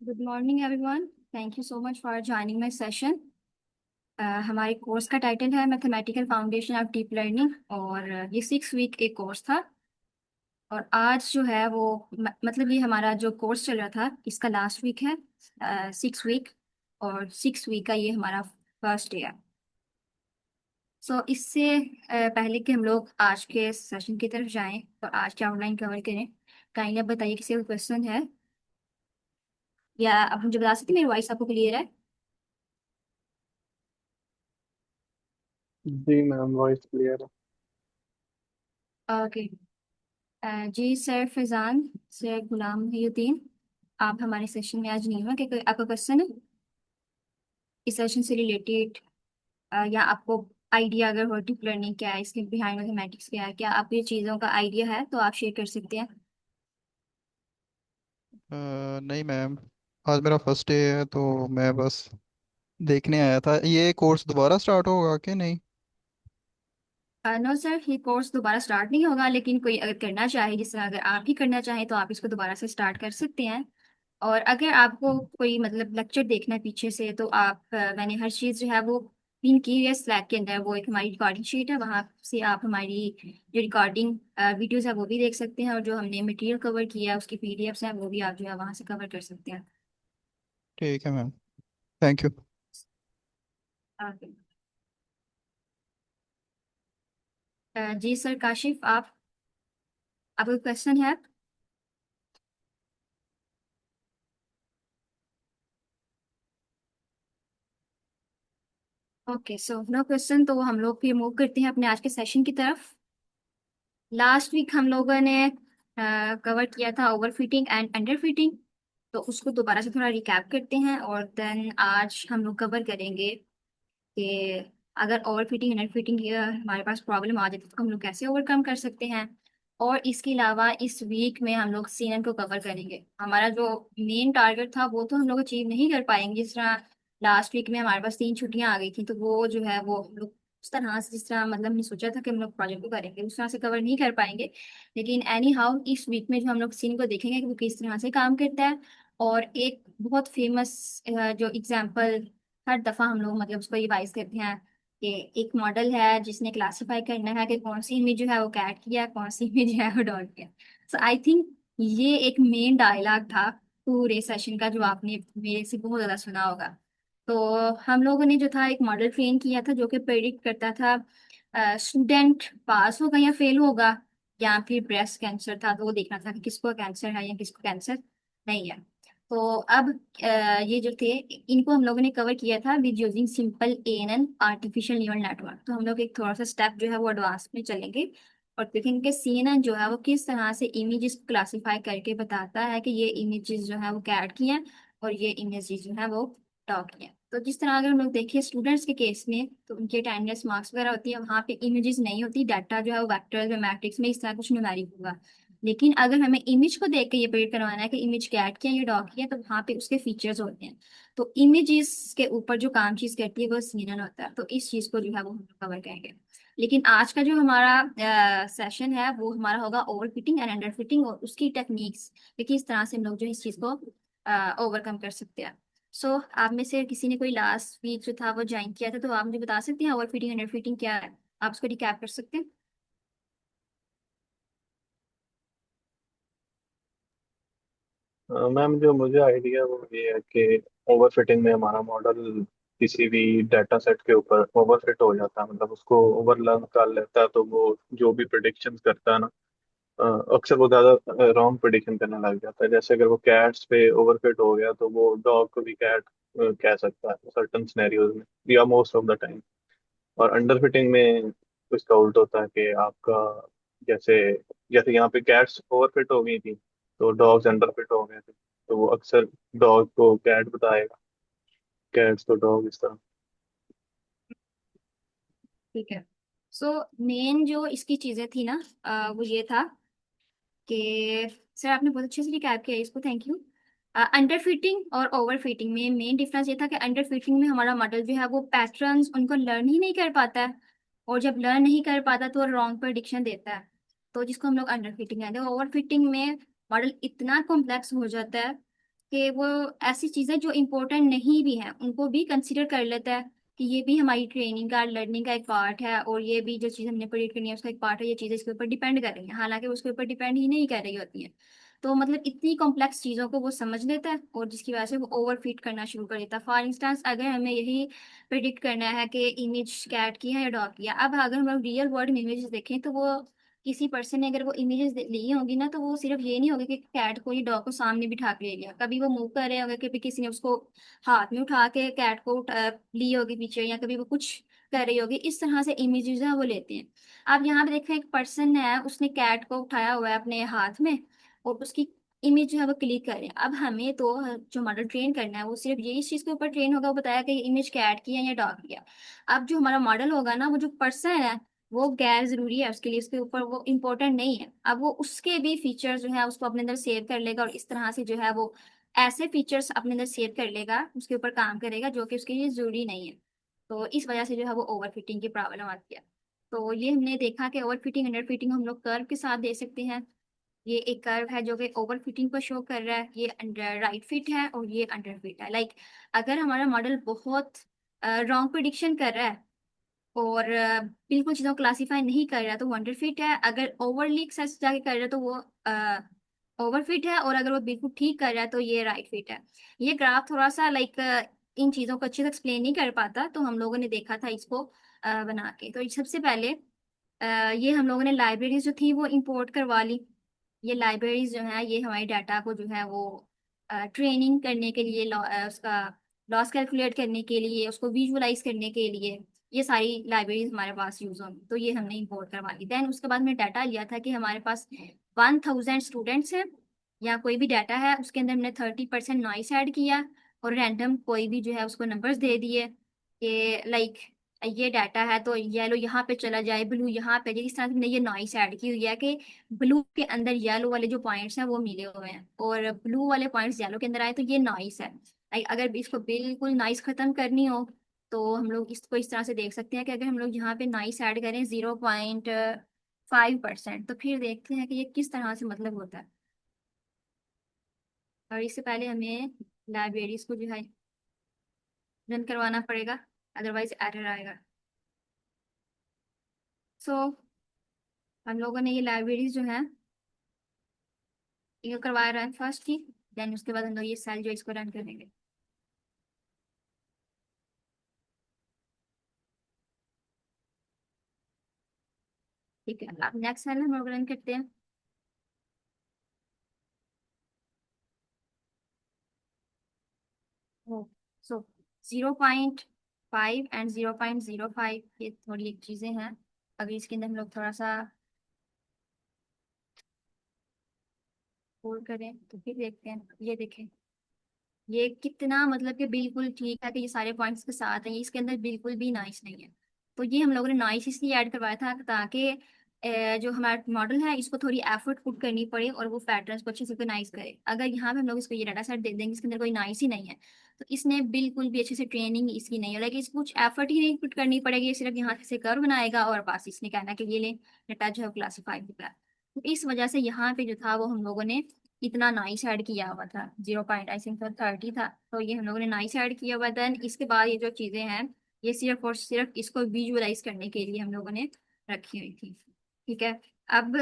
Good morning, everyone. Thank you so much for joining my session. हमारे course का title है mathematical foundation of deep learning और ये 6 week एक course था। और आज जो है वो मतलब ये हमारा जो कोर्स चल रहा था इसका लास्ट वीक है 6 वीक। और 6 वीक का ये हमारा फर्स्ट डे है। सो इससे पहले कि हम लोग आज के सेशन की तरफ जाएं तो आज के आउटलाइन कवर करें। काइंडली आप बताइए किसी को क्वेश्चन है या आप मुझे बता सकते हैं मेरी वॉइस आपको क्लियर है। जी मैम, वॉइस क्लियर है। ओके। जी सर फैजान सर गुलाम मोहिउद्दीन, आप हमारे सेशन में आज नहीं हो क्या? कोई आपका क्वेश्चन है इस सेशन से रिलेटेड, या आपको आइडिया अगर हो डीप लर्निंग क्या है, इसके बिहाइंड मैथमेटिक्स क्या है, क्या आपको ये चीज़ों का आइडिया है तो आप शेयर कर सकते हैं। नहीं मैम, आज मेरा फर्स्ट डे है तो मैं बस देखने आया था। ये कोर्स दोबारा स्टार्ट होगा कि नहीं? नो सर, ये कोर्स दोबारा स्टार्ट नहीं होगा, लेकिन कोई अगर करना चाहे, जिस तरह अगर आप भी करना चाहें तो आप इसको दोबारा से स्टार्ट कर सकते हैं। और अगर आपको कोई मतलब लेक्चर देखना है पीछे से तो आप मैंने हर चीज़ जो है वो पिन की हुई है स्लैक के अंदर। वो एक हमारी रिकॉर्डिंग शीट है, वहाँ से आप हमारी जो रिकॉर्डिंग वीडियोस है वो भी देख सकते हैं, और जो हमने मटेरियल कवर किया है उसकी पीडीएफ्स हैं वो भी आप जो है वहाँ से कवर कर सकते हैं। ठीक है मैम, थैंक यू। Okay. जी सर काशिफ, आपका क्वेश्चन है। ओके, सो नो क्वेश्चन, तो हम लोग फिर मूव करते हैं अपने आज के सेशन की तरफ। लास्ट वीक हम लोगों ने कवर किया था ओवरफिटिंग एंड अंडरफिटिंग, तो उसको दोबारा से थोड़ा रिकैप करते हैं और देन आज हम लोग कवर करेंगे कि अगर ओवरफिटिंग अंडरफिटिंग हमारे पास प्रॉब्लम आ जाती है तो हम लोग कैसे ओवरकम कर सकते हैं। और इसके अलावा इस वीक में हम लोग सीएनएन को कवर करेंगे। हमारा जो मेन टारगेट था वो तो हम लोग अचीव नहीं कर पाएंगे, जिस तरह लास्ट वीक में हमारे पास 3 छुट्टियां आ गई थी, तो वो जो है वो हम लोग उस तरह से, जिस तरह मतलब हमने सोचा था कि हम लोग प्रोजेक्ट को करेंगे, उस तरह से कवर नहीं कर पाएंगे। लेकिन एनी हाउ इस वीक में जो हम लोग सीन को देखेंगे कि वो किस तरह से काम करता है। और एक बहुत फेमस जो एग्जाम्पल हर दफा हम लोग मतलब उसको रिवाइज करते हैं कि एक मॉडल है जिसने क्लासिफाई करना है कि कौन सी इमेज जो है वो कैट की है, कौन सी इमेज है वो डॉग की है। सो आई थिंक ये एक मेन डायलॉग था पूरे सेशन का जो आपने मेरे से बहुत ज्यादा सुना होगा। तो हम लोगों ने जो था एक मॉडल ट्रेन किया था जो कि प्रेडिक्ट करता था स्टूडेंट पास होगा या फेल होगा, या फिर ब्रेस्ट कैंसर था तो वो देखना था कि किसको कैंसर है या किसको कैंसर नहीं है। तो अब ये जो थे इनको हम लोगों ने कवर किया था with using simple ANN artificial neural network. तो हम लोग एक थोड़ा सा स्टेप जो है वो एडवांस में चलेंगे और देखेंगे कि सीएनएन जो है वो किस तरह से इमेजेस को क्लासिफाई करके बताता है कि ये इमेजेस जो है वो कैट की हैं और ये इमेजेस जो है वो डॉग की हैं। तो जिस तरह अगर हम लोग देखें स्टूडेंट्स के केस में तो उनके अटेंडेंस मार्क्स वगैरह होती है, वहाँ पे इमेजेस नहीं होती, डाटा जो है वो वेक्टर्स में मैट्रिक्स में इस तरह कुछ न्यूमेरिक होगा। लेकिन अगर हमें इमेज को देख के ये प्रेडिक्ट करवाना है कि इमेज कैट की है या डॉग की है तो वहाँ पे उसके फीचर्स होते हैं। तो इमेजेस के ऊपर जो काम चीज करती है वो सीनन होता है, तो इस चीज को जो है वो हम कवर करेंगे। लेकिन आज का जो हमारा सेशन है वो हमारा होगा over fitting and under fitting और उसकी टेक्निक्स कि किस तरह से हम लोग जो है इस चीज को ओवरकम कर सकते हैं। सो आप में से किसी ने कोई लास्ट वीक जो था वो ज्वाइन किया था तो आप मुझे बता सकते हैं ओवर फिटिंग अंडर फिटिंग क्या है, आप उसको रिकैप कर सकते हैं। मैम, जो मुझे आइडिया है वो ये है कि ओवरफिटिंग में हमारा मॉडल किसी भी डाटा सेट के ऊपर ओवरफिट हो जाता है, मतलब उसको ओवरलर्न कर लेता है। तो वो जो भी प्रिडिक्शन करता है ना, अक्सर वो ज़्यादा रॉन्ग प्रिडिक्शन करने लग जाता है। जैसे अगर वो कैट्स पे ओवरफिट हो गया तो वो डॉग को भी कैट कह सकता है सर्टन सिनेरियोज में, या मोस्ट ऑफ द टाइम। और अंडर फिटिंग में इसका उल्टा होता है कि आपका जैसे जैसे यहाँ पे कैट्स ओवर फिट हो गई थी तो डॉग्स अंडर फिट हो गए थे, तो वो अक्सर डॉग को कैट बताएगा, कैट्स को डॉग, इस तरह। ठीक है। सो मेन जो इसकी चीजें थी ना, वो ये था कि सर आपने बहुत अच्छे से रिकैप किया इसको, थैंक यू। अंडर फिटिंग और ओवर फिटिंग में मेन डिफरेंस ये था कि अंडर फिटिंग में हमारा मॉडल जो है वो पैटर्न्स उनको लर्न ही नहीं कर पाता है, और जब लर्न नहीं कर पाता तो रॉन्ग प्रेडिक्शन देता है, तो जिसको हम लोग अंडर फिटिंग कहते हैं। ओवर फिटिंग में मॉडल इतना कॉम्प्लेक्स हो जाता है कि वो ऐसी चीजें जो इम्पोर्टेंट नहीं भी हैं उनको भी कंसिडर कर लेता है कि ये भी हमारी ट्रेनिंग का लर्निंग का एक पार्ट है, और ये भी जो चीज़ हमने प्रेडिक्ट करनी है उसका एक पार्ट है, ये चीज़ें इसके ऊपर डिपेंड कर रही हैं, हालांकि वो उसके ऊपर डिपेंड ही नहीं कर रही होती हैं। तो मतलब इतनी कॉम्प्लेक्स चीज़ों को वो समझ लेता है, और जिसकी वजह से वो ओवर फिट करना शुरू कर देता है। फॉर इंस्टेंस, अगर हमें यही प्रिडिक्ट करना है कि इमेज कैट की है या डॉग की है, अब अगर हम लोग रियल वर्ल्ड में इमेजेस देखें तो वो किसी पर्सन ने अगर वो इमेजेस ली होंगी ना, तो वो सिर्फ ये नहीं होगा कि कैट को या डॉग को सामने बिठा के ले लिया, कभी वो मूव कर रहे होंगे, कभी किसी ने उसको हाथ में उठा के कैट को ली होगी पीछे, या कभी वो कुछ कर रही होगी, इस तरह से इमेजेस है वो लेते हैं। आप यहाँ पे देखें, एक पर्सन है, उसने कैट को उठाया हुआ है अपने हाथ में, और उसकी इमेज जो है वो क्लिक कर रहे हैं। अब हमें तो जो मॉडल ट्रेन करना है वो सिर्फ यही इस चीज के ऊपर ट्रेन होगा, वो बताया कि इमेज कैट की है या डॉग की है। अब जो हमारा मॉडल होगा ना, वो जो पर्सन है वो गैर जरूरी है उसके लिए, उसके ऊपर वो इम्पोर्टेंट नहीं है। अब वो उसके भी फीचर्स जो है उसको अपने अंदर सेव कर लेगा, और इस तरह से जो है वो ऐसे फीचर्स अपने अंदर सेव कर लेगा, उसके ऊपर काम करेगा जो कि उसके लिए जरूरी नहीं है। तो इस वजह से जो है वो ओवर फिटिंग की प्रॉब्लम आती है। तो ये हमने देखा कि ओवर फिटिंग अंडर फिटिंग हम लोग कर्व के साथ दे सकते हैं। ये एक कर्व है जो कि ओवर फिटिंग को शो कर रहा है, ये अंडर राइट फिट है और ये अंडर फिट है। लाइक अगर हमारा मॉडल बहुत रॉन्ग प्रिडिक्शन कर रहा है और बिल्कुल चीज़ों को क्लासीफाई नहीं कर रहा तो वो अंडर फिट है, अगर ओवरली एक्सेस जाके कर रहा है तो वो ओवर फिट है, और अगर वो बिल्कुल ठीक कर रहा है तो ये राइट फिट है। ये ग्राफ थोड़ा सा लाइक इन चीज़ों को अच्छे से एक्सप्लेन नहीं कर पाता, तो हम लोगों ने देखा था इसको बना के। तो सबसे पहले ये हम लोगों ने लाइब्रेरीज जो थी वो इंपोर्ट करवा ली। ये लाइब्रेरीज जो है ये हमारे डाटा को जो है वो ट्रेनिंग करने के लिए, उसका लॉस कैलकुलेट करने के लिए, उसको विजुअलाइज करने के लिए, ये सारी लाइब्रेरीज हमारे पास यूज होंगी, तो ये हमने इंपोर्ट करवा ली। देन उसके बाद हमने डाटा लिया था कि हमारे पास 1000 स्टूडेंट्स हैं या कोई भी डाटा है, उसके अंदर हमने 30% नॉइस ऐड किया, और रैंडम कोई भी जो है उसको नंबर्स दे दिए कि लाइक ये डाटा है तो येलो यहाँ पे चला जाए, ब्लू यहाँ पे जाए। इस तरह से हमने ये नॉइस ऐड की हुई है कि ब्लू के अंदर येलो वाले जो पॉइंट्स हैं वो मिले हुए हैं, और ब्लू वाले पॉइंट्स येलो के अंदर आए तो ये नॉइस है। अगर इसको बिल्कुल नॉइस खत्म करनी हो तो हम लोग इसको इस तरह से देख सकते हैं कि अगर हम लोग यहाँ पे नॉइस ऐड करें 0.5%, तो फिर देखते हैं कि ये किस तरह से मतलब होता है। और इससे पहले हमें लाइब्रेरीज को जो है रन करवाना पड़ेगा, अदरवाइज एरर आएगा। सो हम लोगों ने ये लाइब्रेरीज जो है ये करवा रहा है फर्स्ट की, देन उसके बाद हम लोग ये सेल जो है इसको रन करेंगे। ठीक है, अब नेक्स्ट सेल हम लोग रन करते हैं। सो 0.5 एंड 0.05 ये थोड़ी एक चीजें हैं, अगर इसके अंदर हम लोग थोड़ा सा होल्ड करें तो फिर देखते हैं। ये देखें, ये कितना मतलब कि बिल्कुल ठीक है कि ये सारे पॉइंट्स के साथ हैं, ये इसके अंदर बिल्कुल भी नाइस नहीं है। तो ये हम लोगों ने नाइस इसलिए ऐड करवाया था ताकि जो हमारा मॉडल है इसको थोड़ी एफर्ट पुट करनी पड़े और वो पैटर्न्स को अच्छे से नाइस करे। अगर यहाँ पे हम लोग इसको ये डाटा सेट दे देंगे इसके अंदर कोई नाइस ही नहीं है, तो इसने बिल्कुल भी अच्छे से ट्रेनिंग इसकी नहीं है, लाइक इसको कुछ एफर्ट ही नहीं पुट करनी पड़ेगी, ये सिर्फ यहाँ से कर्व बनाएगा और बस इसने कहना कि ये ले डाटा जो है क्लासीफाइड होगा। तो इस वजह से यहाँ पे जो था वो हम लोगों ने इतना नाइस ऐड किया हुआ था, 0.30 था, तो ये हम लोगों ने नाइस ऐड किया हुआ। देन इसके बाद ये जो चीजें हैं ये सिर्फ और सिर्फ इसको विजुअलाइज करने के लिए हम लोगों ने रखी हुई थी। ठीक है, अब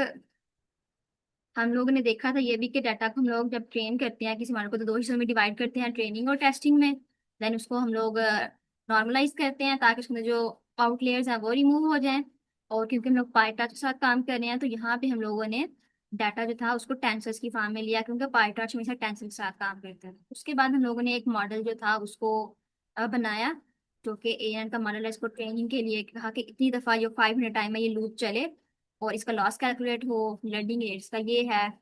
हम लोगों ने देखा था ये भी कि डाटा को हम लोग जब ट्रेन करते हैं किसी मॉडल को तो दो हिस्सों में डिवाइड करते हैं, ट्रेनिंग और टेस्टिंग में। देन उसको हम लोग नॉर्मलाइज करते हैं ताकि उसके अंदर जो आउटलेयर्स हैं वो रिमूव हो जाएं। और क्योंकि हम लोग पाईटार्च के साथ काम कर रहे हैं तो यहाँ पे हम लोगों ने डाटा जो था उसको टेंसर्स की फॉर्म में लिया, क्योंकि पाईटार्च हमेशा टेंसर के साथ काम करता है। उसके बाद हम लोगों ने एक मॉडल जो था उसको बनाया, जो कि एएन का मॉडल है। इसको ट्रेनिंग के लिए कहा कि इतनी दफा ये 500 टाइम में ये लूप चले और इसका लॉस कैलकुलेट हो, लर्निंग एड्स का ये है।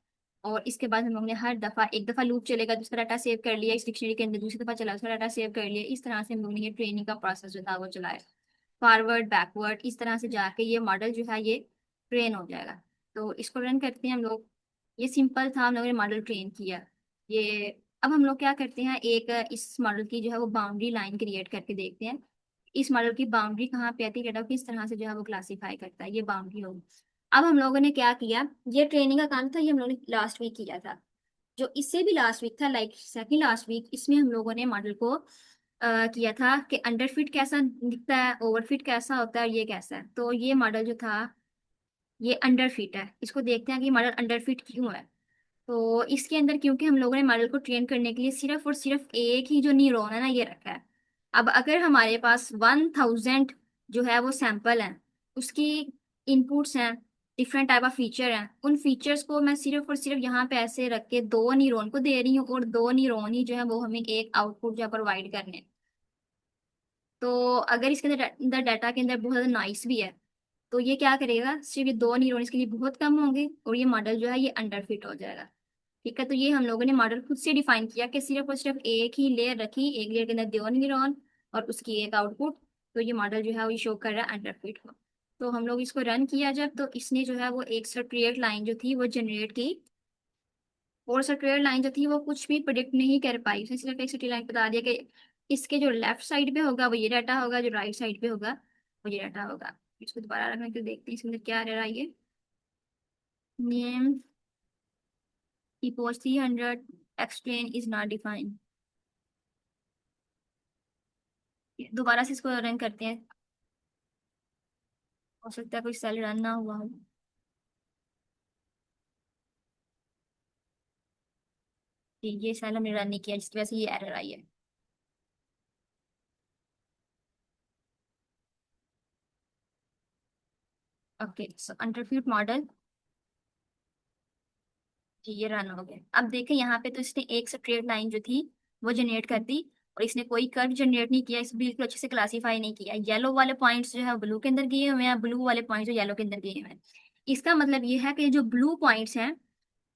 और इसके बाद हम लोग ने हर दफा एक दफा लूप चलेगा तो उसका डाटा सेव कर लिया इस डिक्शनरी के अंदर, दूसरी दफा चला उसका डाटा सेव कर लिया। इस तरह से हम लोग ने ये ट्रेनिंग का प्रोसेस जो था वो चलाया, फॉरवर्ड बैकवर्ड इस तरह से जाके ये मॉडल जो है ये ट्रेन हो जाएगा। तो इसको रन करते हैं हम लोग। ये सिंपल था, हम लोगों ने मॉडल ट्रेन किया। ये अब हम लोग क्या करते हैं, एक इस मॉडल की जो है वो बाउंड्री लाइन क्रिएट करके देखते हैं इस मॉडल की बाउंड्री कहाँ पे आती है, डाटा को किस तरह से जो है वो क्लासीफाई करता है, ये बाउंड्री होगी। अब हम लोगों ने क्या किया, ये ट्रेनिंग का काम था, ये हम लोगों ने लास्ट वीक किया था। जो इससे भी लास्ट वीक था, लाइक सेकंड लास्ट वीक, इसमें हम लोगों ने मॉडल को किया था कि अंडरफिट कैसा दिखता है, ओवरफिट कैसा होता है और ये कैसा है। तो ये मॉडल जो था ये अंडरफिट है। इसको देखते हैं कि मॉडल अंडरफिट क्यों है। तो इसके अंदर क्योंकि हम लोगों ने मॉडल को ट्रेन करने के लिए सिर्फ और सिर्फ एक ही जो न्यूरॉन है ना ये रखा है। अब अगर हमारे पास 1000 जो है वो सैंपल हैं, उसकी इनपुट्स हैं, डिफरेंट टाइप ऑफ फीचर हैं, उन फीचर्स को मैं सिर्फ और सिर्फ यहाँ पे ऐसे रख के दो न्यूरॉन को दे रही हूँ, और दो न्यूरॉन ही जो है वो हमें एक आउटपुट जो है प्रोवाइड करने हैं। तो अगर इसके अंदर डाटा के अंदर बहुत ज़्यादा नॉइस भी है, तो ये क्या करेगा, सिर्फ ये दो न्यूरॉन इसके लिए बहुत कम होंगे और ये मॉडल जो है ये अंडरफिट हो जाएगा। ठीक है, तो ये हम लोगों ने मॉडल खुद से डिफाइन किया कि सिर्फ और सिर्फ एक ही लेयर रखी, एक लेयर के अंदर दो न्यूरॉन और उसकी एक आउटपुट। तो ये मॉडल जो है वो शो कर रहा है अंडरफिट को। तो हम लोग इसको रन किया जब, तो इसने जो है वो एक स्ट्रेट लाइन जो थी वो जनरेट की। और स्ट्रेट लाइन जो थी वो कुछ भी प्रिडिक्ट नहीं कर पाई, उसने सिर्फ एक स्ट्रेट लाइन बता दिया कि इसके जो लेफ्ट साइड पे होगा वो ये डाटा होगा, जो राइट साइड पे होगा वो ये डाटा होगा। इसको दोबारा रखने के लिए देखते हैं इसके अंदर क्या रह रहा है। ये name epoch 300 explain is not defined। दोबारा से इसको रन करते हैं, हो सकता है कोई सेल रन ना हुआ हो। कि ये सेल हमने रन नहीं किया जिसकी वजह से ये एरर आई है। ओके, सो अंडरफ्यूट मॉडल जी ये रन हो गया। अब देखें यहाँ पे, तो इसने एक स्ट्रेट लाइन जो थी वो जनरेट कर दी, और इसने कोई कर्व जनरेट नहीं किया, इस बिल्कुल अच्छे से क्लासीफाई नहीं किया। येलो वाले पॉइंट्स जो है ब्लू के अंदर गए हुए हैं, ब्लू वाले पॉइंट्स जो येलो के अंदर गए हुए हैं। इसका मतलब ये है कि जो ब्लू पॉइंट्स हैं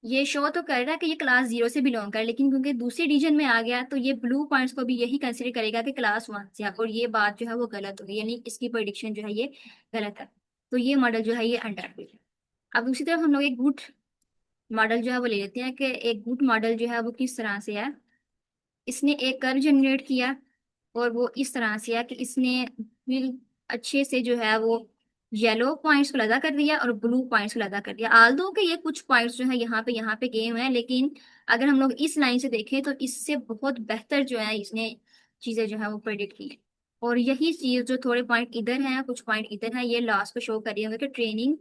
ये शो तो कर रहा है कि ये क्लास 0 से बिलोंग कर, लेकिन क्योंकि दूसरी रीजन में आ गया तो ये ब्लू पॉइंट्स को भी यही कंसिडर करेगा कि क्लास 1 से है, और ये बात जो है वो गलत होगी, यानी इसकी प्रेडिक्शन जो है ये गलत है। तो ये मॉडल जो है ये अंडरफिट है। अब दूसरी तरफ हम लोग एक गुड मॉडल जो है वो ले लेते हैं कि एक गुड मॉडल जो है वो किस तरह से है। इसने एक कर्व जनरेट किया, और वो इस तरह से है कि इसने बिल अच्छे से जो है वो येलो पॉइंट्स को लदा कर दिया और ब्लू पॉइंट्स को लदा कर दिया। आल दो कि ये कुछ पॉइंट्स जो है यहाँ पे गए हुए हैं, लेकिन अगर हम लोग इस लाइन से देखें तो इससे बहुत बेहतर जो है इसने चीजें जो है वो प्रेडिक्ट की है। और यही चीज जो थोड़े पॉइंट इधर हैं कुछ पॉइंट इधर हैं, ये लास्ट को शो कर रही होंगे कि ट्रेनिंग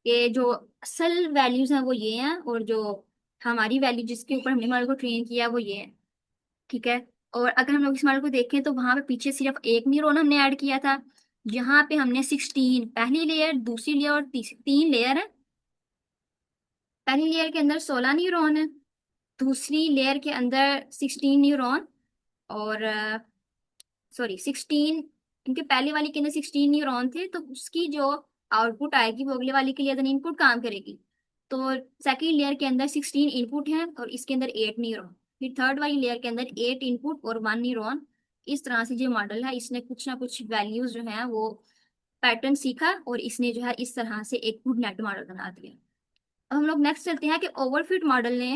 के जो असल वैल्यूज हैं वो ये हैं, और जो हमारी वैल्यू जिसके ऊपर हमने हमारे को ट्रेन किया वो ये है। ठीक है, और अगर हम लोग इस मॉडल को देखें तो वहां पे पीछे सिर्फ एक न्यूरॉन हमने ऐड किया था, यहाँ पे हमने 16, पहली लेयर दूसरी लेयर और तीसरी, तीन लेयर है। पहली लेयर के अंदर 16 न्यूरॉन है, दूसरी लेयर के अंदर 16 न्यूरॉन, और सॉरी 16, क्योंकि पहले वाली के अंदर 16 न्यूरॉन थे तो उसकी जो आउटपुट आएगी वो अगले वाले के लिए इनपुट काम करेगी। तो सेकेंड लेयर के अंदर 16 इनपुट है और इसके अंदर 8 न्यूरॉन। फिर थर्ड वाली लेयर के अंदर 8 इनपुट और 1 न्यूरॉन। इस तरह से जो मॉडल है इसने कुछ ना कुछ वैल्यूज जो है वो पैटर्न सीखा, और इसने जो है इस तरह से एक गुड नेट मॉडल बना दिया। अब हम लोग नेक्स्ट चलते हैं कि ओवरफिट मॉडल ने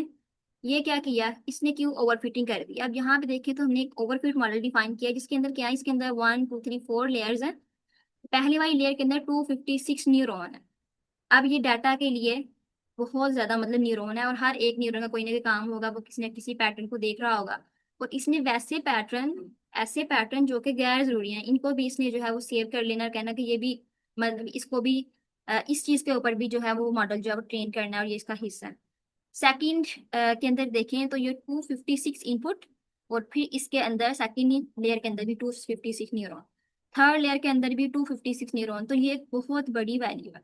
ये क्या किया, इसने क्यों ओवरफिटिंग कर दी। अब यहाँ पे देखें तो हमने एक ओवरफिट मॉडल डिफाइन किया जिसके अंदर क्या है, इसके अंदर 1 2 3 4 लेयर्स हैं। पहली वाली लेयर के अंदर 256 न्यूरॉन है। अब ये डाटा के लिए बहुत ज्यादा मतलब न्यूरॉन है, और हर एक न्यूरॉन का कोई ना कोई काम होगा, वो किसी न किसी पैटर्न को देख रहा होगा। और इसने वैसे पैटर्न, ऐसे पैटर्न जो कि गैर जरूरी हैं, इनको भी इसने जो है वो सेव कर लेना और कहना कि ये भी मतलब इसको भी इस चीज के ऊपर भी जो है वो मॉडल जो है वो ट्रेन करना है और ये इसका हिस्सा है। सेकंड के अंदर देखें तो ये 256 इनपुट, और फिर इसके अंदर सेकंड लेयर के अंदर भी 256 न्यूरॉन, थर्ड लेयर के अंदर भी 256 न्यूरॉन। तो ये एक बहुत बड़ी वैल्यू है।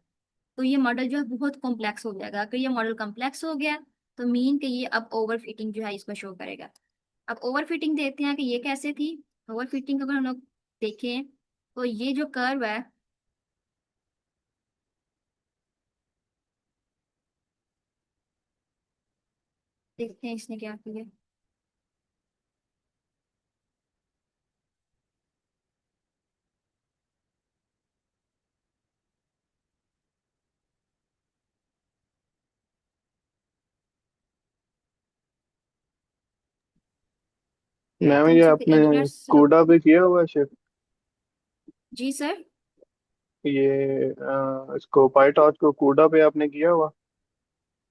तो ये मॉडल जो है बहुत कॉम्प्लेक्स हो जाएगा। अगर ये मॉडल कॉम्प्लेक्स हो गया तो मीन कि ये अब ओवर फिटिंग जो है इसको शो करेगा। अब ओवर फिटिंग देखते हैं कि ये कैसे थी। ओवर फिटिंग अगर हम लोग देखें तो ये जो कर्व है, देखते हैं इसने क्या किया। मैम वेलकम ये टू आपने इंजीनियर्स। कोडा पे किया हुआ है शिफ्ट? जी सर। ये इसको पाई टॉर्च को कोडा पे आपने किया हुआ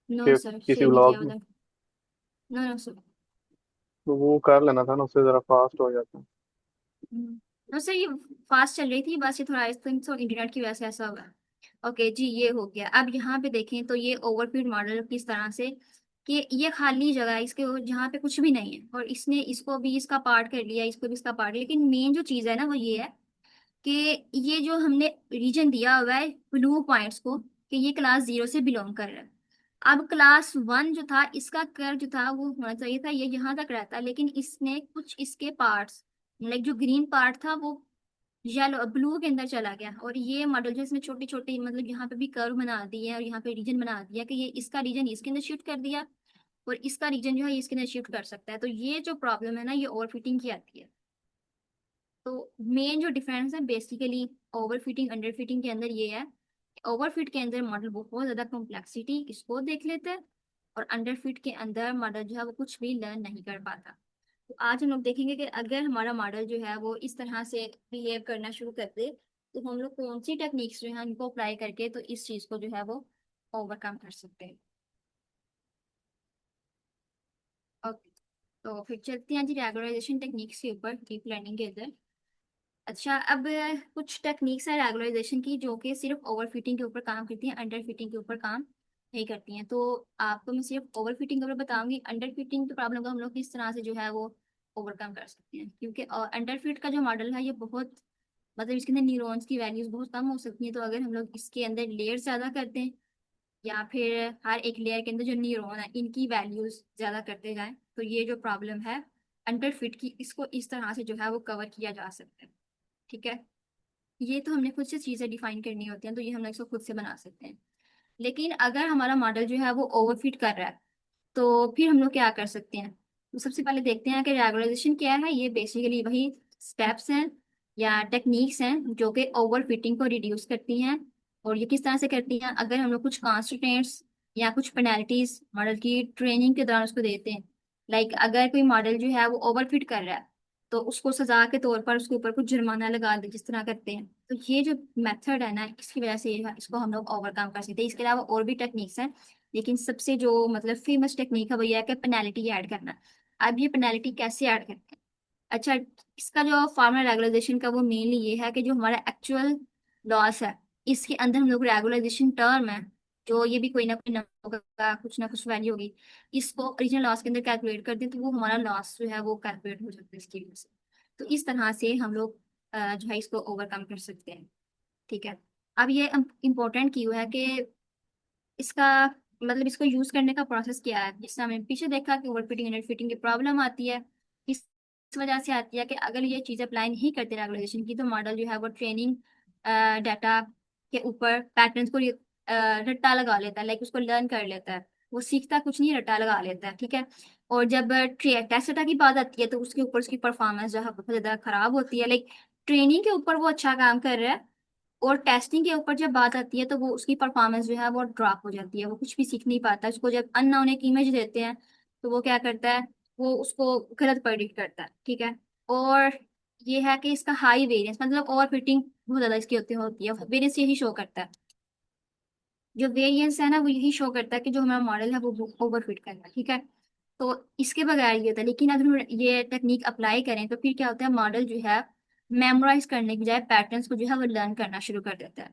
नो शिफ्ट सर, किसी शेयर नहीं किया व्लॉग में? उधर। No no sir. तो वो कर लेना था ना, उससे जरा फास्ट हो जाता। नो सर, ये फास्ट चल रही थी बस, ये थोड़ा आई थिंक सो इंटरनेट की वजह से ऐसा हुआ। ओके जी, ये हो गया। अब यहाँ पे देखें तो ये ओवरफीड मॉडल किस तरह से, कि ये खाली जगह है इसके जहाँ पे कुछ भी नहीं है, और इसने इसको भी इसका पार्ट कर लिया, इसको भी इसका पार्ट, लेकिन मेन जो चीज़ है ना वो ये है कि ये जो हमने रीजन दिया हुआ है ब्लू पॉइंट्स को, कि ये क्लास 0 से बिलोंग कर रहा है। अब क्लास 1 जो था इसका कर्व जो था वो होना चाहिए था ये यहाँ तक रहता, लेकिन इसने कुछ इसके पार्ट्स, लाइक जो ग्रीन पार्ट था वो येलो ब्लू के अंदर चला गया, और ये मॉडल जो इसमें छोटी छोटी मतलब यहाँ पे भी कर्व बना दी है, और यहाँ पे रीजन बना दिया कि ये इसका रीजन इसके अंदर शिफ्ट कर दिया, और इसका रीजन जो है ये इसके अंदर शिफ्ट कर सकता है। तो ये जो प्रॉब्लम है ना ये ओवरफिटिंग की आती है। तो मेन जो डिफरेंस है बेसिकली ओवरफिटिंग अंडरफिटिंग के अंदर ये है, ओवरफिट के अंदर मॉडल बहुत ज्यादा कॉम्प्लेक्सिटी इसको देख लेता है, और अंडरफिट के अंदर मॉडल जो है वो कुछ भी लर्न नहीं कर पाता। तो आज हम लोग देखेंगे कि अगर हमारा मॉडल जो है वो इस तरह से बिहेव करना शुरू कर दे, तो हम लोग कौन सी टेक्निक्स जो है उनको अप्लाई करके तो इस चीज को जो है वो ओवरकम कर सकते हैं। ओके, तो फिर चलते हैं जी रेगुलराइजेशन टेक्निक्स के ऊपर डीप लर्निंग के अंदर। अच्छा, अब कुछ टेक्निक्स है रेगुलराइजेशन की जो कि सिर्फ ओवरफिटिंग के ऊपर काम करती हैं, अंडर फिटिंग के ऊपर काम नहीं करती हैं। तो आपको मैं सिर्फ ओवरफिटिंग के ऊपर बताऊंगी, अंडर फिटिंग की प्रॉब्लम को हम लोग किस तरह से जो है वो ओवरकम कर सकते हैं, क्योंकि अंडर फिट का जो मॉडल है ये बहुत मतलब इसके अंदर न्यूरॉन्स की वैल्यूज बहुत कम हो सकती हैं। तो अगर हम लोग इसके अंदर लेयर ज्यादा करते हैं, या फिर हर एक लेयर के अंदर जो न्यूरॉन है इनकी वैल्यूज ज्यादा करते जाएं, तो ये जो प्रॉब्लम है अंडर फिट की, इसको इस तरह से जो है वो कवर किया जा सकता है। ठीक है, ये तो हमने खुद से चीजें डिफाइन करनी होती हैं, तो ये हम लोग इसको खुद से बना सकते हैं। लेकिन अगर हमारा मॉडल जो है वो ओवरफिट कर रहा है, तो फिर हम लोग क्या कर सकते हैं। तो सबसे पहले देखते हैं कि रेगुलराइजेशन क्या है। ये बेसिकली वही स्टेप्स हैं या टेक्निक्स हैं जो कि ओवरफिटिंग को रिड्यूस करती हैं। और ये किस तरह से करती हैं, अगर हम लोग कुछ कॉन्स्टिट्यूएंट्स या कुछ पेनल्टीज मॉडल की ट्रेनिंग के दौरान उसको देते हैं। लाइक अगर कोई मॉडल जो है वो ओवरफिट कर रहा है, तो उसको सजा के तौर पर उसके ऊपर कुछ जुर्माना लगा दे जिस तरह करते हैं। तो ये जो मेथड है ना इसकी वजह से इसको हम लोग ओवरकम कर सकते हैं। इसके अलावा और भी टेक्निक्स हैं, लेकिन सबसे जो मतलब फेमस टेक्निक है वो ये है कि पेनल्टी ऐड करना। अब ये पेनल्टी कैसे ऐड करते हैं। अच्छा, इसका जो फार्मर रेगुलाइजेशन का वो मेनली ये है कि जो हमारा एक्चुअल लॉस है इसके अंदर हम लोग रेगुलाइजेशन टर्म है, जो ये भी कोई नंबर होगा, कुछ ना कुछ वैल्यू होगी, इसको ओरिजिनल लॉस के अंदर कैलकुलेट कर दें, तो वो हमारा लॉस जो है वो कैलकुलेट हो जाता है इसकी वजह से। तो इस तरह से हम लोग जो है इसको ओवरकम कर सकते हैं। ठीक है, अब ये इम्पोर्टेंट क्यों है कि इसका मतलब इसको यूज करने का प्रोसेस क्या है। जिससे हमने पीछे देखा कि ओवरफिटिंग अंडर फिटिंग की प्रॉब्लम आती है, इस वजह से आती है कि अगर ये चीज अप्लाई नहीं करते रेगुलेशन की, तो मॉडल जो है वो ट्रेनिंग डाटा के ऊपर पैटर्न्स को रट्टा लगा लेता है, लाइक उसको लर्न कर लेता है। वो सीखता कुछ नहीं, रट्टा लगा लेता है। ठीक है, और जब टेस्ट डाटा की बात आती है तो उसके ऊपर उसकी परफॉर्मेंस जो है बहुत ज्यादा खराब होती है। लाइक ट्रेनिंग के ऊपर वो अच्छा काम कर रहा है, और टेस्टिंग के ऊपर जब बात आती है तो वो उसकी परफॉर्मेंस जो है वो ड्रॉप हो जाती है, वो कुछ भी सीख नहीं पाता। उसको जब अननोन एक इमेज देते हैं तो वो क्या करता है, वो उसको गलत प्रेडिक्ट करता है। ठीक है, और ये है कि इसका हाई वेरिएंस मतलब ओवर फिटिंग बहुत ज्यादा इसकी होती है। वेरिएंस यही शो करता है, जो वेरिएंस है ना वो यही शो करता है कि जो हमारा मॉडल है वो ओवर फिट कर रहा है। ठीक है, तो इसके बगैर ये होता है, लेकिन अगर हम ये टेक्निक अप्लाई करें तो फिर क्या होता है, मॉडल जो है मेमोराइज करने की बजाय पैटर्न्स को जो है वो लर्न करना शुरू कर देता है।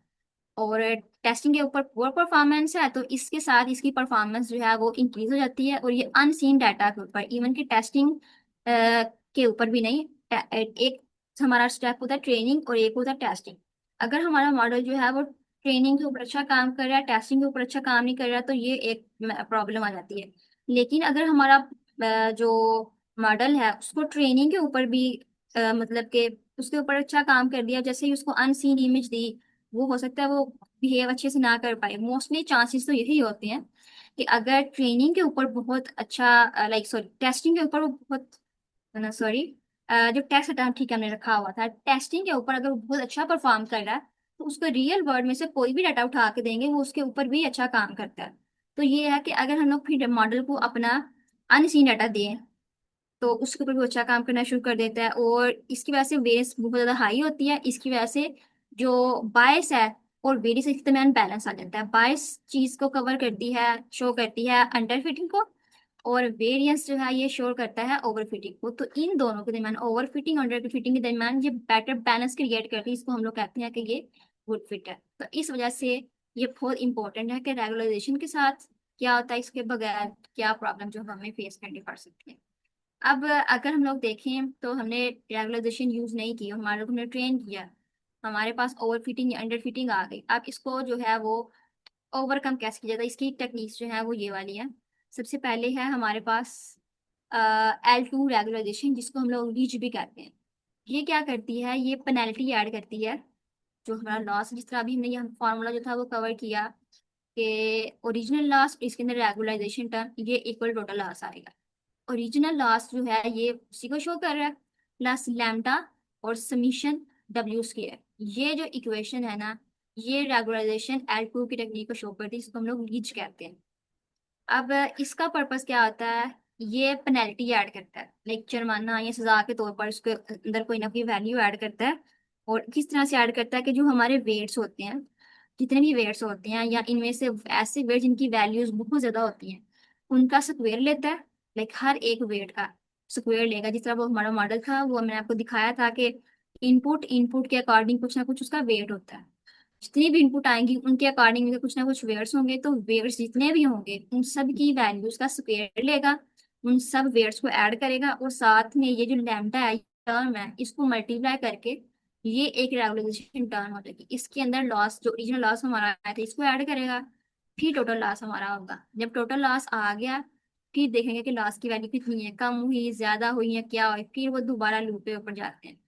और टेस्टिंग के ऊपर पुअर परफॉर्मेंस है तो इसके साथ इसकी परफॉर्मेंस जो है वो इंक्रीज हो जाती है। और ये अनसीन डाटा के ऊपर, इवन की टेस्टिंग के ऊपर भी नहीं, एक हमारा स्टेप होता है ट्रेनिंग और एक होता है टेस्टिंग। अगर हमारा मॉडल जो है वो ट्रेनिंग के ऊपर अच्छा काम कर रहा है, टेस्टिंग के ऊपर अच्छा काम नहीं कर रहा, तो ये एक प्रॉब्लम आ जाती है। लेकिन अगर हमारा जो मॉडल है उसको ट्रेनिंग के ऊपर भी मतलब कि उसके ऊपर अच्छा काम कर दिया, जैसे ही उसको अनसीन इमेज दी, वो हो सकता है वो बिहेव अच्छे से ना कर पाए। मोस्टली चांसेस तो यही होते हैं कि अगर ट्रेनिंग के ऊपर बहुत अच्छा, लाइक सॉरी टेस्टिंग के ऊपर वो बहुत, ना सॉरी, जो टेस्ट का ठीक है हमने रखा हुआ था, टेस्टिंग के ऊपर अगर वो बहुत अच्छा परफॉर्म कर रहा है, तो उसको रियल वर्ल्ड में से कोई भी डाटा उठा के देंगे वो उसके ऊपर भी अच्छा काम करता है। तो ये है कि अगर हम लोग फिर मॉडल को अपना अनसीन डाटा दें, तो उसके ऊपर भी अच्छा काम करना शुरू कर देता है, और इसकी वजह से वेरियंस बहुत ज़्यादा हाई होती है। इसकी वजह से जो बायस है और वेरियंस के दरमियान बैलेंस आ जाता है। बायस चीज़ को कवर करती है, शो करती है अंडर फिटिंग को, और वेरिएंस जो है ये शो करता है ओवरफिटिंग को। तो इन दोनों के दरमियान, ओवरफिटिंग और अंडरफिटिंग के दरमियान, ये बेटर बैलेंस क्रिएट करती है। इसको हम लोग कहते हैं कि ये गुड फिट है। तो इस वजह से ये बहुत इंपॉर्टेंट है कि रेगुलराइजेशन के साथ क्या होता है, इसके बगैर क्या प्रॉब्लम जो हमें फेस करनी पड़ सकती है। अब अगर हम लोग देखें तो हमने रेगुलराइजेशन यूज नहीं की, हमारे को हमने ट्रेन किया, हमारे पास ओवर फिटिंग या अंडर फिटिंग आ गई। अब इसको जो है वो ओवरकम कैसे किया जाता है, इसकी टेक्निक्स जो है वो ये वाली है। सबसे पहले है हमारे पास L2 रेगुलराइजेशन, जिसको हम लोग रीच भी कहते हैं। ये क्या करती है, ये पेनल्टी ऐड करती है जो हमारा लॉस, जिस तरह अभी हमने ये फॉर्मूला जो था वो कवर किया कि ओरिजिनल लॉस इसके अंदर रेगुलराइजेशन टर्म ये इक्वल टोटल लॉस आएगा। ओरिजिनल लॉस जो है ये उसी को शो कर रहा है, प्लस लैम्डा और समीशन डब्ल्यू स्क्वायर। ये जो इक्वेशन है ना, ये रेगुलराइजेशन L2 की टेक्निक को शो करती है, इसको हम लोग रीच कहते हैं। अब इसका पर्पस क्या होता है, ये पेनल्टी ऐड करता है, लाइक जुर्माना या सजा के तौर पर उसके अंदर कोई ना कोई वैल्यू ऐड करता है। और किस तरह से ऐड करता है कि जो हमारे वेट्स होते हैं, जितने भी वेट्स होते हैं, या इनमें से ऐसे वेट जिनकी वैल्यूज बहुत ज्यादा होती हैं, उनका स्क्वायर लेता है। लाइक हर एक वेट का स्क्वायर लेगा। जिस तरह वो हमारा मॉडल था वो मैंने आपको दिखाया था कि इनपुट इनपुट के अकॉर्डिंग कुछ ना कुछ उसका वेट होता है। जितनी भी इनपुट आएंगी उनके अकॉर्डिंग कुछ ना कुछ वेयर्स होंगे, तो वेयर्स जितने भी होंगे उन सब की वैल्यूज का स्क्वायर लेगा, उन सब वेयर्स को ऐड करेगा, और साथ में ये जो लैम्डा है टर्म है इसको मल्टीप्लाई करके ये एक रेगुलराइजेशन टर्म हो जाएगी। इसके अंदर लॉस, जो ओरिजिनल लॉस हमारा आया था, इसको ऐड करेगा। फिर टोटल लॉस हमारा होगा। जब टोटल लॉस आ गया, फिर देखेंगे कि लॉस की वैल्यू कितनी है, कम हुई, ज्यादा हुई है, क्या हुई, फिर वो दोबारा लूप पे ऊपर जाते हैं।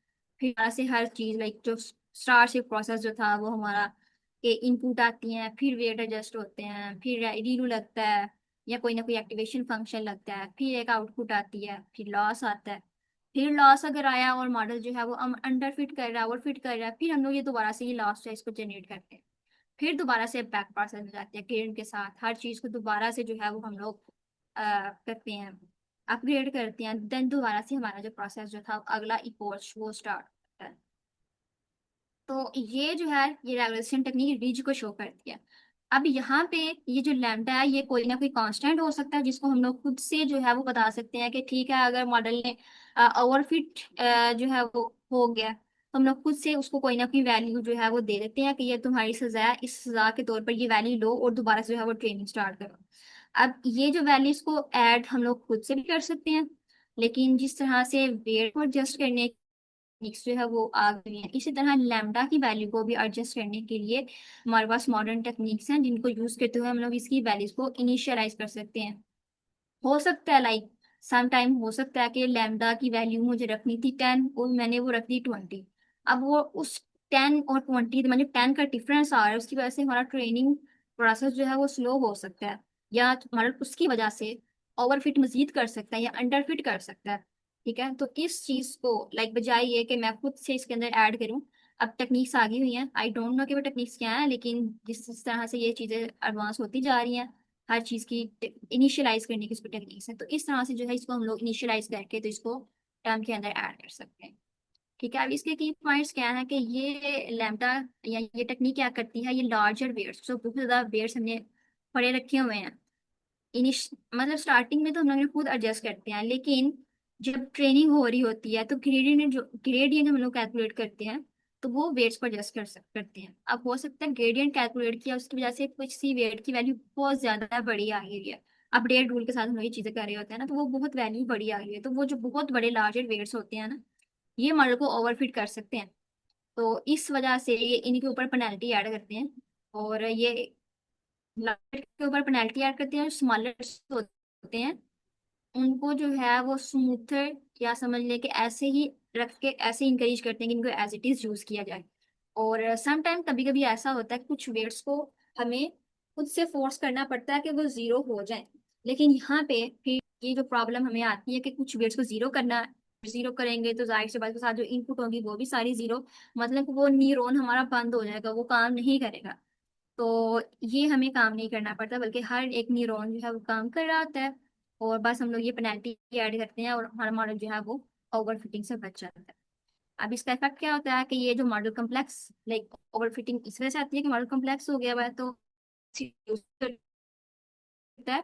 फिर यहाँ से हर चीज, लाइक जो स्टार्ट से प्रोसेस जो था वो हमारा, के इनपुट आती हैं, फिर वेट एडजस्ट होते हैं, फिर रीडू लगता है या कोई ना कोई एक्टिवेशन फंक्शन लगता है, फिर एक आउटपुट आती है, फिर लॉस आता है। फिर लॉस अगर आया और मॉडल जो है वो अंडर फिट कर रहा है, ओवर फिट कर रहा है, फिर हम लोग ये दोबारा से ये लॉस है इसको जनरेट करते हैं। फिर दोबारा से बैक प्रोसेस में जाते हैं, ग्रेड के साथ हर चीज को दोबारा से जो है वो हम लोग करते हैं, अपग्रेड करते हैं। देन दोबारा से हमारा जो प्रोसेस जो था अगला इपोर्ट वो स्टार्ट होता है। तो ये जो है ये रेगुलेशन टेक्निक रीज को शो करती है। अब यहाँ पे ये जो लैम्डा है ये कोई ना कोई कांस्टेंट हो सकता है, जिसको हम लोग खुद से जो है वो बता सकते हैं कि ठीक है, अगर मॉडल ने ओवरफिट जो है वो हो गया, तो हम लोग खुद से उसको कोई ना कोई वैल्यू जो है वो दे देते हैं कि ये तुम्हारी सजा है, इस सजा के तौर पर ये वैल्यू लो और दोबारा से जो है वो ट्रेनिंग स्टार्ट करो। अब ये जो वैल्यूज को ऐड हम लोग खुद से भी कर सकते हैं, लेकिन जिस तरह से वेट को एडजस्ट करने टेक्निक्स जो है वो आ गई हैं, इसी तरह लैम्डा की वैल्यू को भी एडजस्ट करने के लिए हमारे पास मॉडर्न टेक्निक्स हैं, जिनको यूज करते हुए हम लोग इसकी वैल्यूज को इनिशियलाइज कर सकते हैं। हो सकता है लाइक सम टाइम हो सकता है कि लैम्डा की वैल्यू मुझे रखनी थी 10 और मैंने वो रख दी 20। अब वो उस 10 और 20 मतलब 10 का डिफरेंस आ रहा है, उसकी वजह से हमारा ट्रेनिंग प्रोसेस जो है वो स्लो हो सकता है, या हमारा उसकी वजह से ओवरफिट मजीद कर सकता है या अंडरफिट कर सकता है। ठीक है, तो इस चीज को लाइक बजाय ये कि मैं खुद से इसके अंदर ऐड करूं, अब टेक्निक्स आ गई हुई हैं। आई डोंट नो कि वो टेक्निक्स क्या है, लेकिन जिस तरह से ये चीजें एडवांस होती जा रही हैं, हर चीज की इनिशियलाइज करने की इसको टेक्निक्स है, तो इस तरह से जो है इसको हम लोग इनिशियलाइज करके तो इसको टर्म के अंदर ऐड कर सकते हैं। ठीक है, अब इसके की पॉइंट्स क्या है कि ये लैम्डा या ये टेक्निक क्या करती है, ये लार्जर वेयर्स, जो बहुत ज्यादा वेयर्स हमने पड़े रखे हुए हैं, मतलब स्टार्टिंग में तो हम लोग खुद एडजस्ट करते हैं, लेकिन जब ट्रेनिंग हो रही होती है तो ग्रेडियंट हम लोग कैलकुलेट करते हैं, तो वो वेट्स को एडजस्ट करते हैं। अब हो सकता है ग्रेडियंट कैलकुलेट किया उसकी वजह से कुछ सी वेट की वैल्यू बहुत ज्यादा बड़ी आ गई है। अपडेट रूल के साथ हम लोग ये चीजें कर रहे होते हैं ना, तो वो बहुत वैल्यू बड़ी आ गई है, तो वो जो बहुत बड़े लार्जर वेट्स होते हैं ना, ये मॉडल को ओवरफिट कर सकते हैं। तो इस वजह से ये इनके ऊपर पेनल्टी ऐड करते हैं, और ये लार्ज के ऊपर पेनल्टी ऐड करते हैं, और स्मॉलर होते हैं उनको जो है वो स्मूथर, या समझ ले कि ऐसे ही रख के ऐसे इंकरेज करते हैं कि इनको एज इट इज यूज किया जाए। और सम टाइम कभी कभी ऐसा होता है कि कुछ वेट्स को हमें खुद से फोर्स करना पड़ता है कि वो जीरो हो जाए, लेकिन यहाँ पे फिर ये जो प्रॉब्लम हमें आती है कि कुछ वेट्स को जीरो करना, जीरो करेंगे तो जाहिर सी बात के साथ जो इनपुट होगी वो भी सारी जीरो, मतलब कि वो न्यूरॉन हमारा बंद हो जाएगा, वो काम नहीं करेगा। तो ये हमें काम नहीं करना पड़ता, बल्कि हर एक न्यूरॉन जो है वो काम कर रहा होता है, और बस हम लोग ये पेनल्टी ऐड करते हैं और हमारा मॉडल जो है वो ओवर फिटिंग से बच जाता है। अब इसका इफेक्ट क्या होता है कि ये जो model complex, like over fitting इस वजह से आती है कि मॉडल कम्प्लेक्स हो गया हुआ है, तो होता है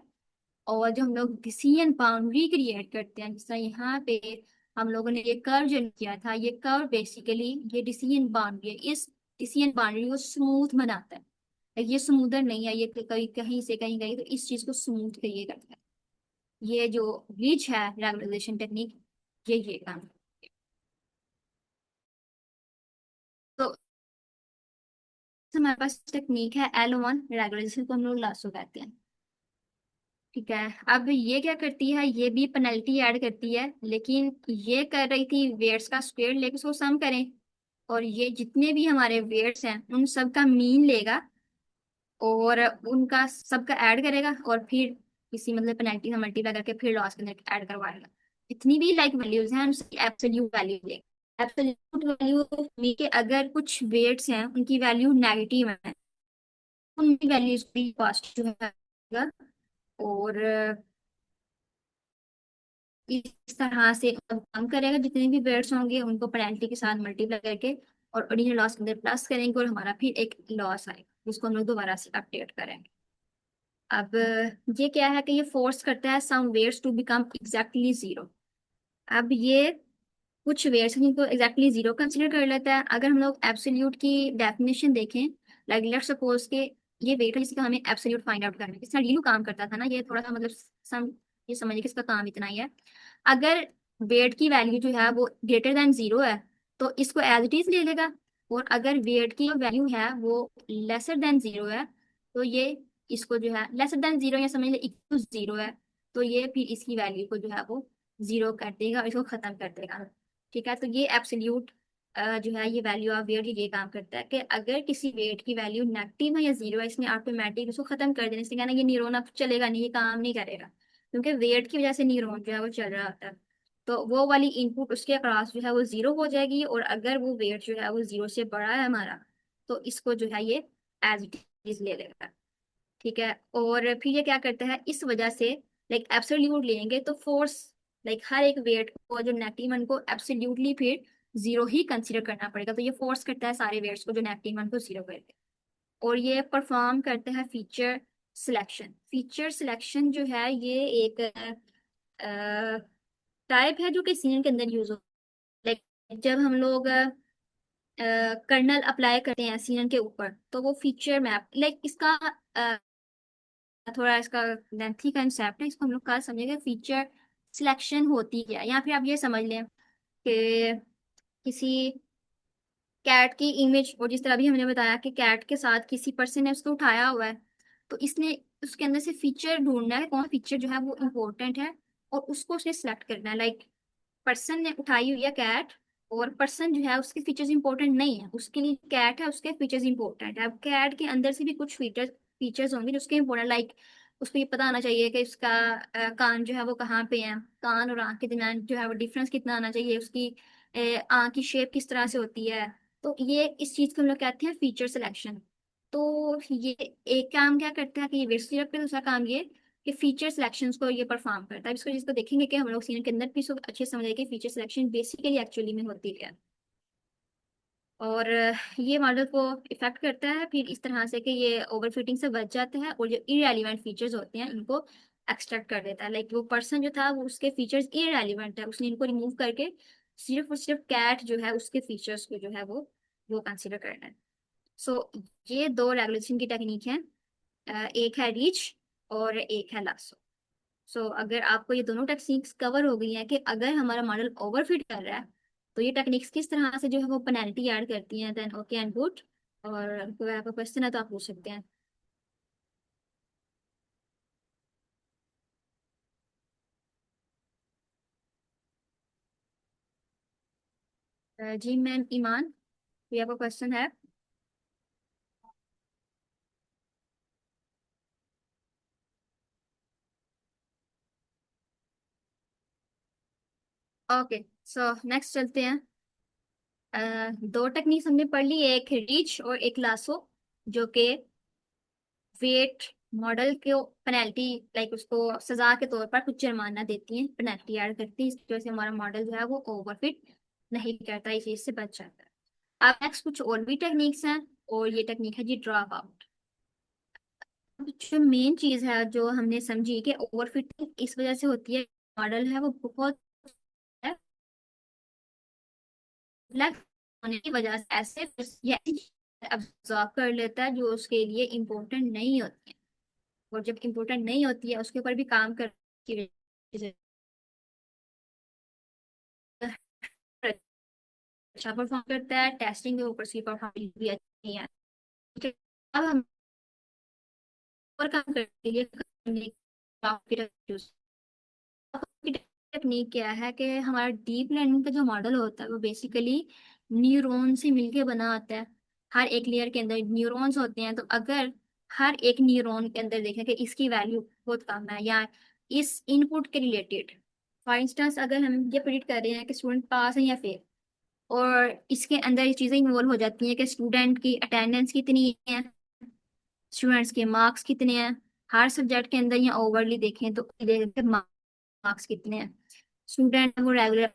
और जो हम लोग डिसीजन बाउंड्री क्रिएट करते हैं, जिस तरह यहाँ पे हम लोगों ने ये कर्व जो किया था, ये कर्व बेसिकली ये डिसीजन बाउंड्री है, इस डिसीजन बाउंड्री को स्मूथ बनाता है। ये स्मूदर नहीं है, ये कहीं कहीं से कहीं गई तो इस चीज को स्मूथ करिए करता है। ये जो ब्रिज है रेगुलराइजेशन टेक्निक, ये काम तो हमारे पास टेक्निक है L1 रेगुलराइजेशन को हम लोग लासो कहते हैं। ठीक है, अब ये क्या करती है, ये भी पेनल्टी ऐड करती है, लेकिन ये कर रही थी वेट्स का स्क्वायर लेके उसको सम करें, और ये जितने भी हमारे वेट्स हैं उन सब का मीन लेगा और उनका सबका ऐड करेगा और फिर किसी मतलब पेनल्टी से मल्टीप्लाई करके फिर लॉस के अंदर ऐड करवाएगा। जितनी भी लाइक वैल्यूज हैं उसकी एब्सोल्यूट वैल्यू लेगा। एब्सोल्यूट वैल्यू मीन के अगर कुछ वेट्स हैं उनकी वैल्यू नेगेटिव है, उनकी वैल्यूज भी पॉजिटिव है। और इस तरह से काम करेगा, जितने भी वेट्स होंगे उनको पेनल्टी के साथ मल्टीप्लाई करके और ओरिजिनल लॉस के अंदर प्लस करेंगे और हमारा फिर एक लॉस आएगा जिसको हम लोग दोबारा से अपडेट करेंगे। अब ये क्या है कि ये फोर्स करता है some weights to become exactly zero. अब ये कुछ वेट्स हैं जिनको एग्जैक्टली जीरो कंसिडर कर लेता है। अगर हम लोग एब्सोल्यूट की डेफिनेशन देखें, लाइक लेट्स सपोज के ये वेट है जिसका हमें एब्सोल्यूट फाइंड आउट करना है। इसका रीलू काम करता था ना, ये थोड़ा सा मतलब सम ये समझिए कि इसका काम इतना ही है। अगर वेट की वैल्यू जो है वो ग्रेटर देन जीरो है तो इसको एज इट इज ले लेगा, और अगर वेट की वैल्यू है वो लेसर देन जीरो है तो ये इसको जो है लेसर देन जीरो या समझ ले इक्वल जीरो है तो ये फिर इसकी वैल्यू को जो है वो जीरो कर देगा और इसको खत्म कर देगा। ठीक है, तो ये एब्सोल्यूट जो है ये वैल्यू ऑफ वेट ये काम करता है कि अगर किसी वेट की वैल्यू नेगेटिव है या जीरो है इसने ऑटोमेटिक उसको खत्म कर देना। इससे कहना ये न्यूरॉन अब चलेगा नहीं, ये काम नहीं करेगा, क्योंकि वेट की वजह से न्यूरॉन जो है वो चल रहा होता है। तो वो वाली इनपुट उसके अक्रॉस जो है वो जीरो हो जाएगी, और अगर वो वेट जो है वो जीरो से बड़ा है हमारा तो इसको जो है ये एज इट इज ले लेगा। ठीक है, और फिर ये क्या करता है, इस वजह से लाइक एब्सोल्यूट लेंगे तो फोर्स लाइक हर एक वेट को जो नेगेटिव वन को एब्सोल्यूटली फिर जीरो ही कंसीडर करना पड़ेगा। तो ये फोर्स करता है सारे वेट्स को जो नेगेटिव वन को जीरो करते हैं। और ये परफॉर्म करते हैं फीचर सिलेक्शन। फीचर सिलेक्शन जो है ये एक टाइप है जो कि सीन के अंदर यूज हो, लाइक जब हम लोग कर्नल अप्लाई करते हैं सीन के ऊपर तो वो फीचर मैप लाइक इसका थोड़ा इसका लेंथी कंसेप्ट है, इसको हम लोग कल समझेंगे। फीचर सिलेक्शन होती है, या फिर आप ये समझ लें कि किसी कैट की इमेज, और जिस तरह अभी हमने बताया कि कैट के साथ किसी पर्सन ने उसको उठाया हुआ है तो इसने उसके अंदर से फीचर ढूंढना है, कौन फीचर जो है वो इम्पोर्टेंट है और उसको उसने सेलेक्ट करना है। लाइक पर्सन ने उठाई हुई है कैट, और पर्सन जो है उसके फीचर्स इंपॉर्टेंट नहीं है, उसके लिए कैट है उसके फीचर्स इंपॉर्टेंट है। अब कैट के अंदर से भी कुछ फीचर्स होंगे जो उसके इंपॉर्टेंट, लाइक उसको ये पता आना चाहिए कि उसका कान जो है वो कहाँ पे है, कान और आंख के दरमियान जो है वो डिफरेंस कितना आना चाहिए, उसकी आंख की शेप किस तरह से होती है। तो ये इस चीज को हम लोग कहते हैं फीचर सिलेक्शन। तो ये एक काम क्या करता है कि ये वेस्ट करता है, दूसरा काम ये कि फीचर सिलेक्शंस को ये परफॉर्म करता है। इसको जिसको देखेंगे कि हम लोग सीन के अंदर भी इसको अच्छे से समझ कि फीचर सिलेक्शन बेसिकली एक्चुअली में होती क्या है। और ये मॉडल को इफेक्ट करता है फिर इस तरह से कि ये ओवरफिटिंग से बच जाता है और जो इरेलीवेंट फीचर्स होते हैं इनको एक्सट्रैक्ट कर देता है। लाइक वो पर्सन जो था वो उसके फीचर्स इरेलीवेंट है, उसने इनको रिमूव करके सिर्फ और सिर्फ कैट जो है उसके फीचर्स को जो है वो कंसिडर करना है। सो ये दो रेगुलेशन की टेक्निक है, एक है रीच और एक है लासो। सो अगर आपको ये दोनों टेक्निक्स कवर हो गई हैं कि अगर हमारा मॉडल ओवरफिट कर रहा है तो ये टेक्निक्स किस तरह से जो है वो पेनल्टी ऐड करती हैं, देन ओके एंड गुड। और कोई आपका क्वेश्चन है तो आप पूछ सकते हैं। जी मैम ईमान, ये आपका क्वेश्चन है। ओके, सो नेक्स्ट चलते हैं। दो टेक्निक्स हमने पढ़ ली, एक रीच और एक लासो, जो कि वेट मॉडल को पेनल्टी लाइक उसको सजा के तौर पर कुछ जुर्माना देती है, पेनल्टी ऐड करती है, इस वजह से हमारा मॉडल जो है वो ओवरफिट नहीं करता, इस चीज से बच जाता है। अब नेक्स्ट कुछ और भी टेक्निक्स हैं, और ये टेक्निक है जी ड्रॉप आउट। जो मेन चीज है जो हमने समझी कि ओवरफिटिंग इस वजह से होती है, मॉडल है वो बहुत रिफ्लेक्ट होने की वजह से ऐसे ये अब्सॉर्ब कर लेता है जो उसके लिए इम्पोर्टेंट नहीं होती है। और जब इम्पोर्टेंट नहीं होती है उसके ऊपर भी काम कर की वजह से अच्छा परफॉर्म करता है, टेस्टिंग के ऊपर उसकी परफॉर्मेंस भी अच्छी है। ठीक है, अब हम और काम करने के लिए करने की टेक्निक क्या है कि हमारा डीप लर्निंग का जो मॉडल होता है वो बेसिकली न्यूरॉन से मिलके बना होता है। हर एक लेयर के अंदर न्यूरॉन्स होते हैं, तो अगर हर एक न्यूरॉन के अंदर देखें कि इसकी वैल्यू बहुत कम है या इस इनपुट के रिलेटेड, फॉर इंस्टेंस अगर हम ये प्रिडिक्ट कर रहे हैं कि स्टूडेंट पास है या फेल, और इसके अंदर ये चीज़ें इन्वॉल्व हो जाती हैं कि स्टूडेंट की अटेंडेंस कितनी है, स्टूडेंट्स के मार्क्स कितने हैं, हर सब्जेक्ट के अंदर या ओवरली देखें तो मार्क्स कितने हैं, स्टूडेंट वो रेगुलर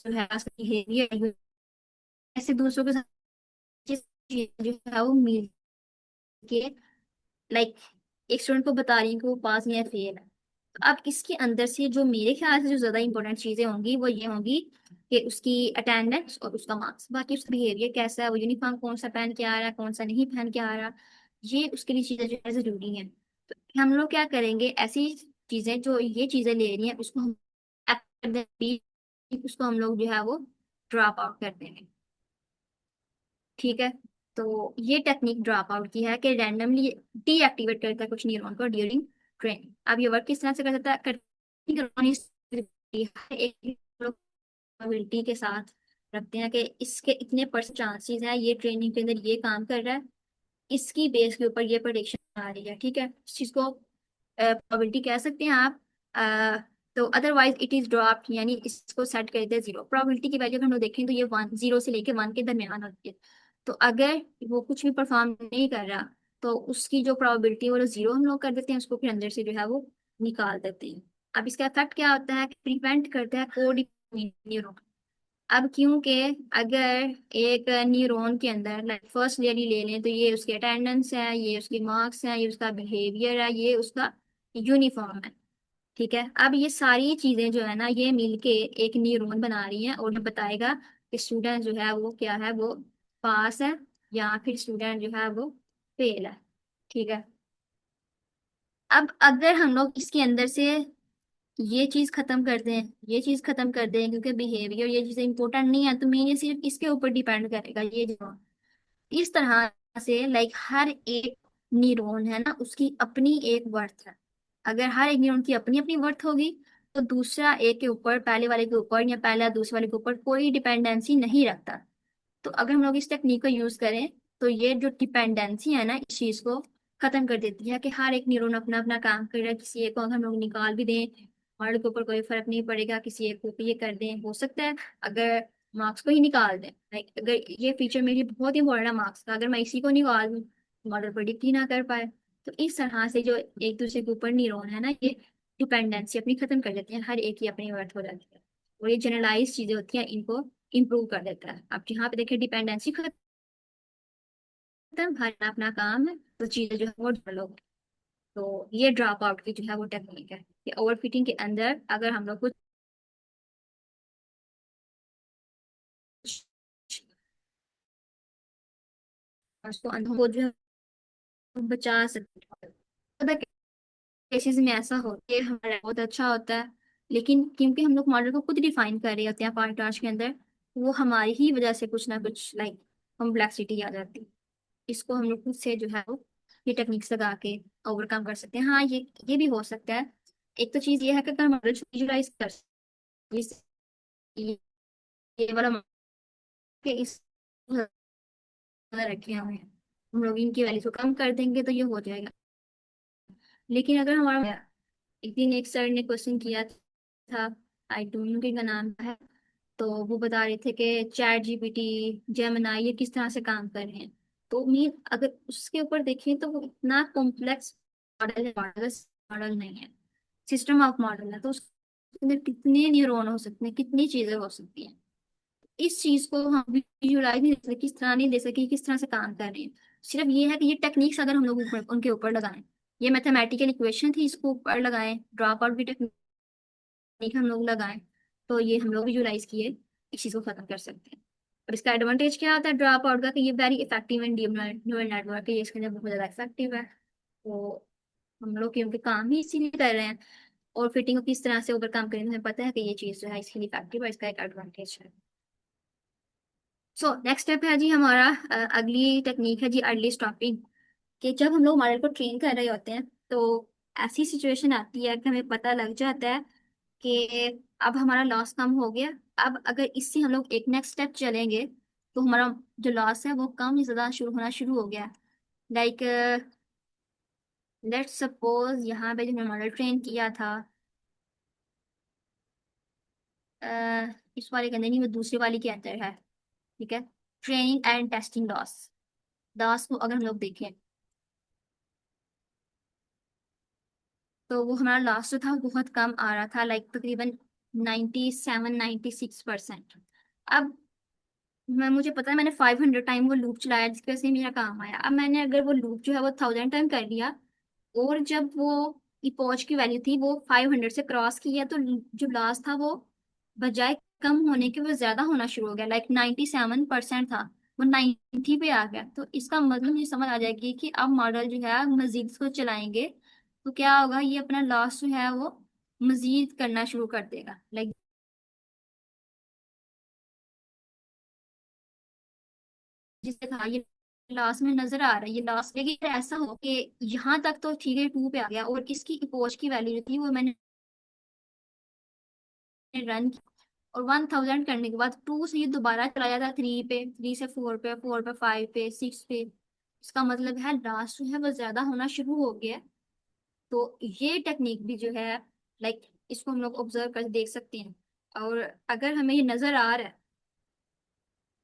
है, बिहेवियर ऐसे दूसरों के साथ जिस चीज़ जो है वो मिल के लाइक एक स्टूडेंट को बता रही है कि वो पास या फेल है। तो अब इसके अंदर से जो मेरे ख्याल से जो ज्यादा इंपॉर्टेंट चीजें होंगी वो ये होंगी कि उसकी अटेंडेंस और उसका मार्क्स, बाकी उसका बिहेवियर कैसा है, वो यूनिफॉर्म कौन सा पहन के आ रहा है कौन सा नहीं पहन के आ रहा, ये उसके लिए चीजें जो है जरूरी है। तो हम लोग क्या करेंगे, ऐसी चीजें जो ये चीजें ले रही हैं उसको हम उसको हम लोग जो है वो ड्रॉप आउट कर देंगे। ठीक है, तो ये टेक्निक ड्रॉप आउट की है कि रैंडमली डीएक्टिवेट करता है कुछ न्यूरॉन को ड्यूरिंग ट्रेनिंग। अब ये वर्क किस तरह से कर सकता है, एक प्रोबेबिलिटी के साथ रखते हैं कि इसके इतने परसेंट चांसेस है ये ट्रेनिंग के अंदर ये काम कर रहा है, इसकी बेस के ऊपर ये प्रोडिक्शन आ रही है। ठीक है, इस चीज को प्रोबेबिलिटी कह सकते हैं आप। अ, तो अदरवाइज इट इज ड्रॉप्ड, यानी इसको सेट कर देते हैं जीरो। प्रोबेबिलिटी की वैल्यू अगर हम लोग देखें तो ये वन, जीरो से लेके वन के दरमियान होती है। तो अगर वो कुछ भी परफॉर्म नहीं कर रहा तो उसकी जो प्रोबेबिलिटी है वो जीरो हम लोग कर देते हैं, उसको फिर अंदर से जो है वो निकाल देते हैं। अब इसका इफेक्ट क्या होता है कि प्रिवेंट करता है कोड न्यूरॉन। अब क्योंकि अगर एक न्यूरॉन के अंदर लाइक फर्स्ट लेयर ही ले लें तो ये उसकी अटेंडेंस है, ये उसके मार्क्स हैं, ये उसका बिहेवियर है, ये उसका यूनिफॉर्म है। ठीक है, अब ये सारी चीजें जो है ना ये मिलके एक न्यूरॉन बना रही हैं और ये बताएगा कि स्टूडेंट जो है वो क्या है, वो पास है या फिर स्टूडेंट जो है वो फेल है। ठीक है, अब अगर हम लोग इसके अंदर से ये चीज खत्म कर दें, ये चीज खत्म कर दें क्योंकि बिहेवियर ये चीजें इंपॉर्टेंट नहीं है, तो मैं ये सिर्फ इसके ऊपर डिपेंड करेगा ये जो इस तरह से लाइक हर एक न्यूरॉन है ना उसकी अपनी एक वर्थ है। अगर हर एक न्यूरॉन की अपनी अपनी वर्थ होगी तो दूसरा एक के ऊपर पहले वाले के ऊपर या पहला दूसरे वाले के ऊपर कोई डिपेंडेंसी नहीं रखता। तो अगर हम लोग इस टेक्निक को यूज करें तो ये जो डिपेंडेंसी है ना इस चीज को खत्म कर देती है कि हर एक न्यूरॉन अपना अपना काम कर रहा है, किसी एक को अगर हम लोग निकाल भी दें हमारे के ऊपर कोई फर्क नहीं पड़ेगा, किसी एक को ये कर दें हो सकता है अगर मार्क्स को ही निकाल दें, लाइक अगर ये फीचर मेरे लिए बहुत इंपॉर्टेंट है मार्क्स का, अगर मैं इसी को निकाल दूं मॉडल प्रेडिक्ट ही ना कर पाए। तो इस तरह से जो एक दूसरे के ऊपर न्यूरॉन है ना ये डिपेंडेंसी अपनी खत्म कर देती है, हर एक की अपनी वर्थ हो जाती है। और ये जनरलाइज चीजें होती हैं इनको इम्प्रूव कर देता है। अब यहाँ पे देखिए डिपेंडेंसी खत्म, हर अपना काम है तो चीजें जो है वो डेवलप। तो ये ड्रॉप आउट की जो है वो टेक्निक है कि ओवर फिटिंग के अंदर अगर हम लोग कुछ उसको को जो है बचा सकते हैं। केसेस में ऐसा होता है हमारा बहुत अच्छा होता है, लेकिन क्योंकि हम लोग मॉडल को खुद डिफाइन कर रहे होते हैं पार्ट टास्क के अंदर, वो हमारी ही वजह से कुछ ना कुछ लाइक कॉम्प्लेक्सिटी आ जाती है। इसको हम लोग खुद से जो है वो ये टेक्निक्स लगा के ओवरकम कर सकते हैं। हाँ ये भी हो सकता है। एक तो चीज ये है कि अगर मॉडल विजुलाइज कर इस ये वाला model के इस रखे हुए हैं, हम लोग इनकी वैल्यू को कम कर देंगे तो ये हो जाएगा। लेकिन अगर हमारा एक दिन एक सर ने क्वेश्चन किया था, आई डोंट नो कि का नाम है, तो वो बता रहे थे कि चैट जीपीटी जेमिनाई ये किस तरह से काम कर रहे हैं। तो मीन अगर उसके ऊपर देखें तो वो इतना कॉम्प्लेक्स मॉडल है, मॉडल नहीं है, सिस्टम ऑफ मॉडल है। तो उसके अंदर कितने न्यूरॉन हो सकते हैं, कितनी चीजें हो सकती हैं, इस चीज को हम विजुलाइज नहीं दे सकते, किस तरह नहीं दे सके किस तरह से काम कर रहे हैं। सिर्फ ये है कि ये टेक्निक्स अगर हम लोग उनके ऊपर लगाएं, ये मैथमेटिकल इक्वेशन थी, इसको ऊपर लगाएं, ड्रॉप आउट की टेक्निक हम लोग लगाएं, तो ये हम लोग विजुलाइज किए इस चीज को खत्म कर सकते हैं। और इसका एडवांटेज क्या होता है ड्रॉप आउट का, कि ये very effective and neural network है, ये इसके अंदर बहुत ज्यादा इफेक्टिव है। तो हम लोग क्योंकि काम ही इसीलिए कर रहे हैं, और फिटिंग को किस तरह से ओवरकम करेंगे, हमें पता है कि ये चीज जो है इसके लिए इफेक्टिव है, इसका एक एडवांटेज है। सो नेक्स्ट स्टेप है जी हमारा, अगली टेक्निक है जी अर्ली स्टॉपिंग। कि जब हम लोग मॉडल को ट्रेन कर रहे होते हैं, तो ऐसी सिचुएशन आती है कि हमें पता लग जाता है कि अब हमारा लॉस कम हो गया। अब अगर इससे हम लोग एक नेक्स्ट स्टेप चलेंगे, तो हमारा जो लॉस है वो कम ही ज्यादा शुरू होना शुरू हो गया। लाइक लेट्स सपोज यहाँ पे जो हमने मॉडल ट्रेन किया था, इस वाले के अंदर नहीं, वो दूसरी वाली के अंदर है। ठीक है, training and testing loss, loss को अगर हम लोग देखें, तो वो हमारा लॉस जो था वो बहुत कम आ रहा था, लाइक तकरीबन 97-96%। अब मुझे पता है मैंने 500 टाइम वो लूप चलाया जिसकी वजह से मेरा काम आया। अब मैंने अगर वो लूप जो है वो 1000 टाइम कर लिया, और जब वो इपोच की वैल्यू थी वो 500 से क्रॉस की है, तो जो लॉस था वो बजाय कम होने के वो ज्यादा होना शुरू हो गया। लाइक 97% था, वो 90 पे आ गया। तो इसका मतलब ये समझ आ जाएगी कि अब मॉडल जो है मजीद इसको चलाएंगे तो क्या होगा, ये अपना लॉस जो है वो मजीद करना शुरू कर देगा। लाइक जिससे कहा ये लास्ट में नजर आ रहा है, ये लास्ट, लेकिन ऐसा हो कि यहाँ तक तो ठीक है 2 पे आ गया, और इसकी इपोच की वैल्यू जो थी वो मैंने रन की, और 1000 करने के बाद 2 से ये दोबारा चला जाता है 3 पे, 3 से 4 पे, 4 पे 5 पे, 6 पे। इसका मतलब है लास्ट जो है वो ज्यादा होना शुरू हो गया है। तो ये टेक्निक भी जो है, लाइक इसको हम लोग ऑब्जर्व कर देख सकते हैं। और अगर हमें ये नजर आ रहा है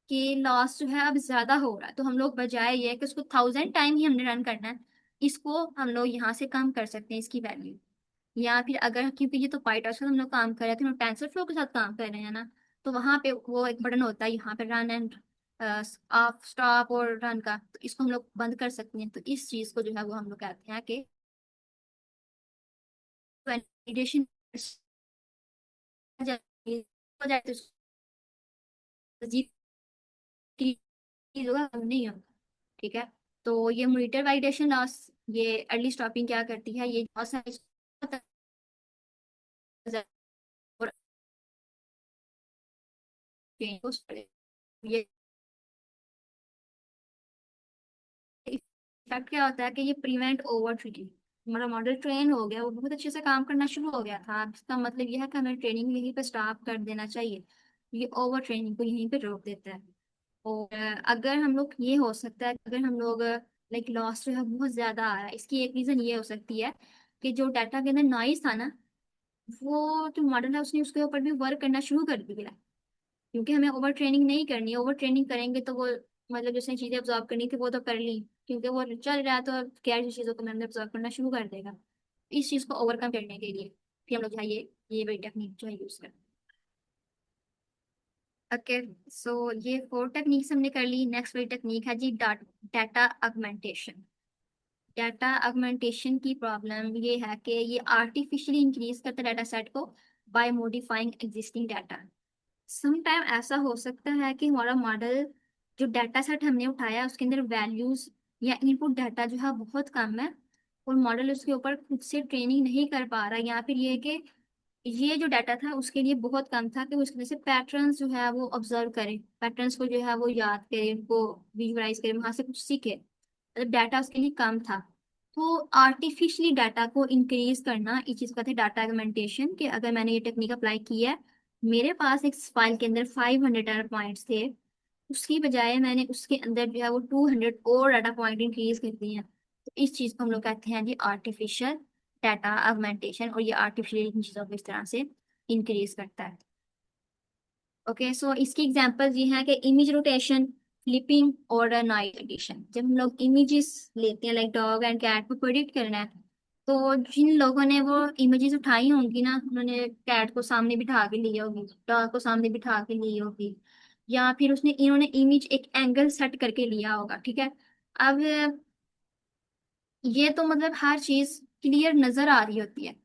कि लॉस जो है अब ज्यादा हो रहा है, तो हम लोग बजाय ये है कि उसको 1000 टाइम ही हमने रन करना है, इसको हम लोग यहाँ से कम कर सकते हैं इसकी वैल्यू। या फिर अगर, क्योंकि ये तो पाइटॉस हम लोग काम कर रहे थे, हम टेंसर फ्लो के साथ काम कर रहे हैं ना, तो वहां पे वो एक बटन होता है यहाँ पे रन एंड ऑफ स्टॉप और रन का, तो इसको हम लोग बंद कर सकते हैं। तो इस चीज को जो है वो हम लोग कहते हैं कि वैलिडेशन हो जाए तो जीत की चीज होगा, कम नहीं होगा। ठीक है, तो ये मॉनिटर वैलिडेशन लॉस, ये अर्ली स्टॉपिंग क्या करती है, ये लॉस है और ये इफेक्ट क्या होता है कि ये प्रिवेंट ओवर ट्रेनिंग। हमारा मॉडल ट्रेन हो गया, वो बहुत अच्छे से काम करना शुरू हो गया था, इसका मतलब यह है कि हमें ट्रेनिंग यहीं पे स्टॉप कर देना चाहिए। ये ओवर ट्रेनिंग को यहीं पे रोक देता है। और अगर हम लोग, ये हो सकता है अगर हम लोग लाइक लॉस जो है बहुत ज्यादा आ रहा है, इसकी एक रीजन ये हो सकती है कि जो डाटा के अंदर नॉइस था ना, वो जो मॉडल है उसने उसके ऊपर भी वर्क करना शुरू कर दिया। क्योंकि हमें ओवर ट्रेनिंग नहीं करनी है, ओवर ट्रेनिंग करेंगे तो वो मतलब जैसे चीजें ऑब्जॉर्व करनी थी वो तो कर ली, क्योंकि वो चल रहा है तो गैर चीजों को मैंने ऑब्जॉर्व करना शुरू कर देगा। इस चीज को ओवरकम करने के लिए फिर हम लोग जो है ये वही टेक्निक जो है यूज करते हैं। ओके, सो ये 4 टेक्निक्स हमने कर ली। नेक्स्ट वही टेक्निक है जी डाटा अगमेंटेशन। डाटा अगमेंटेशन की प्रॉब्लम ये है कि ये आर्टिफिशियली इंक्रीज करता है डाटा सेट को by modifying existing data. Some time ऐसा हो सकता है कि हमारा मॉडल, जो डाटा सेट हमने उठाया उसके अंदर वैल्यूज या इनपुट डाटा जो है बहुत कम है, और मॉडल उसके ऊपर खुद से ट्रेनिंग नहीं कर पा रहा, या फिर ये कि ये जो डाटा था उसके लिए बहुत कम था कि वो उसकी वजह से पैटर्न्स जो है वो ऑब्जर्व करे, पैटर्न्स को जो है वो याद करे, उनको विजुअलाइज करे, वहां से कुछ सीखे, मतलब डाटा उसके लिए कम था। तो आर्टिफिशियली डाटा को इंक्रीज करना, इस चीज को कहते हैं डाटा अगमेंटेशन। कि अगर मैंने ये टेक्निक अप्लाई की है, मेरे पास एक फाइल के अंदर 500 डाटा पॉइंट्स थे, उसकी बजाय मैंने उसके अंदर जो है वो 200 और डाटा पॉइंट इंक्रीज कर दिए हैं। तो इस चीज को हम लोग कहते हैं जी आर्टिफिशियल डाटा अगमेंटेशन, और ये आर्टिफिशियल इन चीजों को इस तरह से इंक्रीज करता है। ओके, सो इसकी एग्जांपल ये है कि इमेज रोटेशन, फ्लिपिंग और नाइट एडिशन। जब हम लोग इमेजेस लेते हैं लाइक डॉग एंड कैट को प्रेडिक्ट करना है, तो जिन लोगों ने वो इमेजेस उठाई होंगी ना, उन्होंने कैट को सामने बिठा के ली होगी, डॉग को सामने बिठा के ली होगी, या फिर उसने इन्होंने इमेज एक एंगल सेट करके लिया होगा। ठीक है, अब ये तो मतलब हर चीज क्लियर नजर आ रही होती है।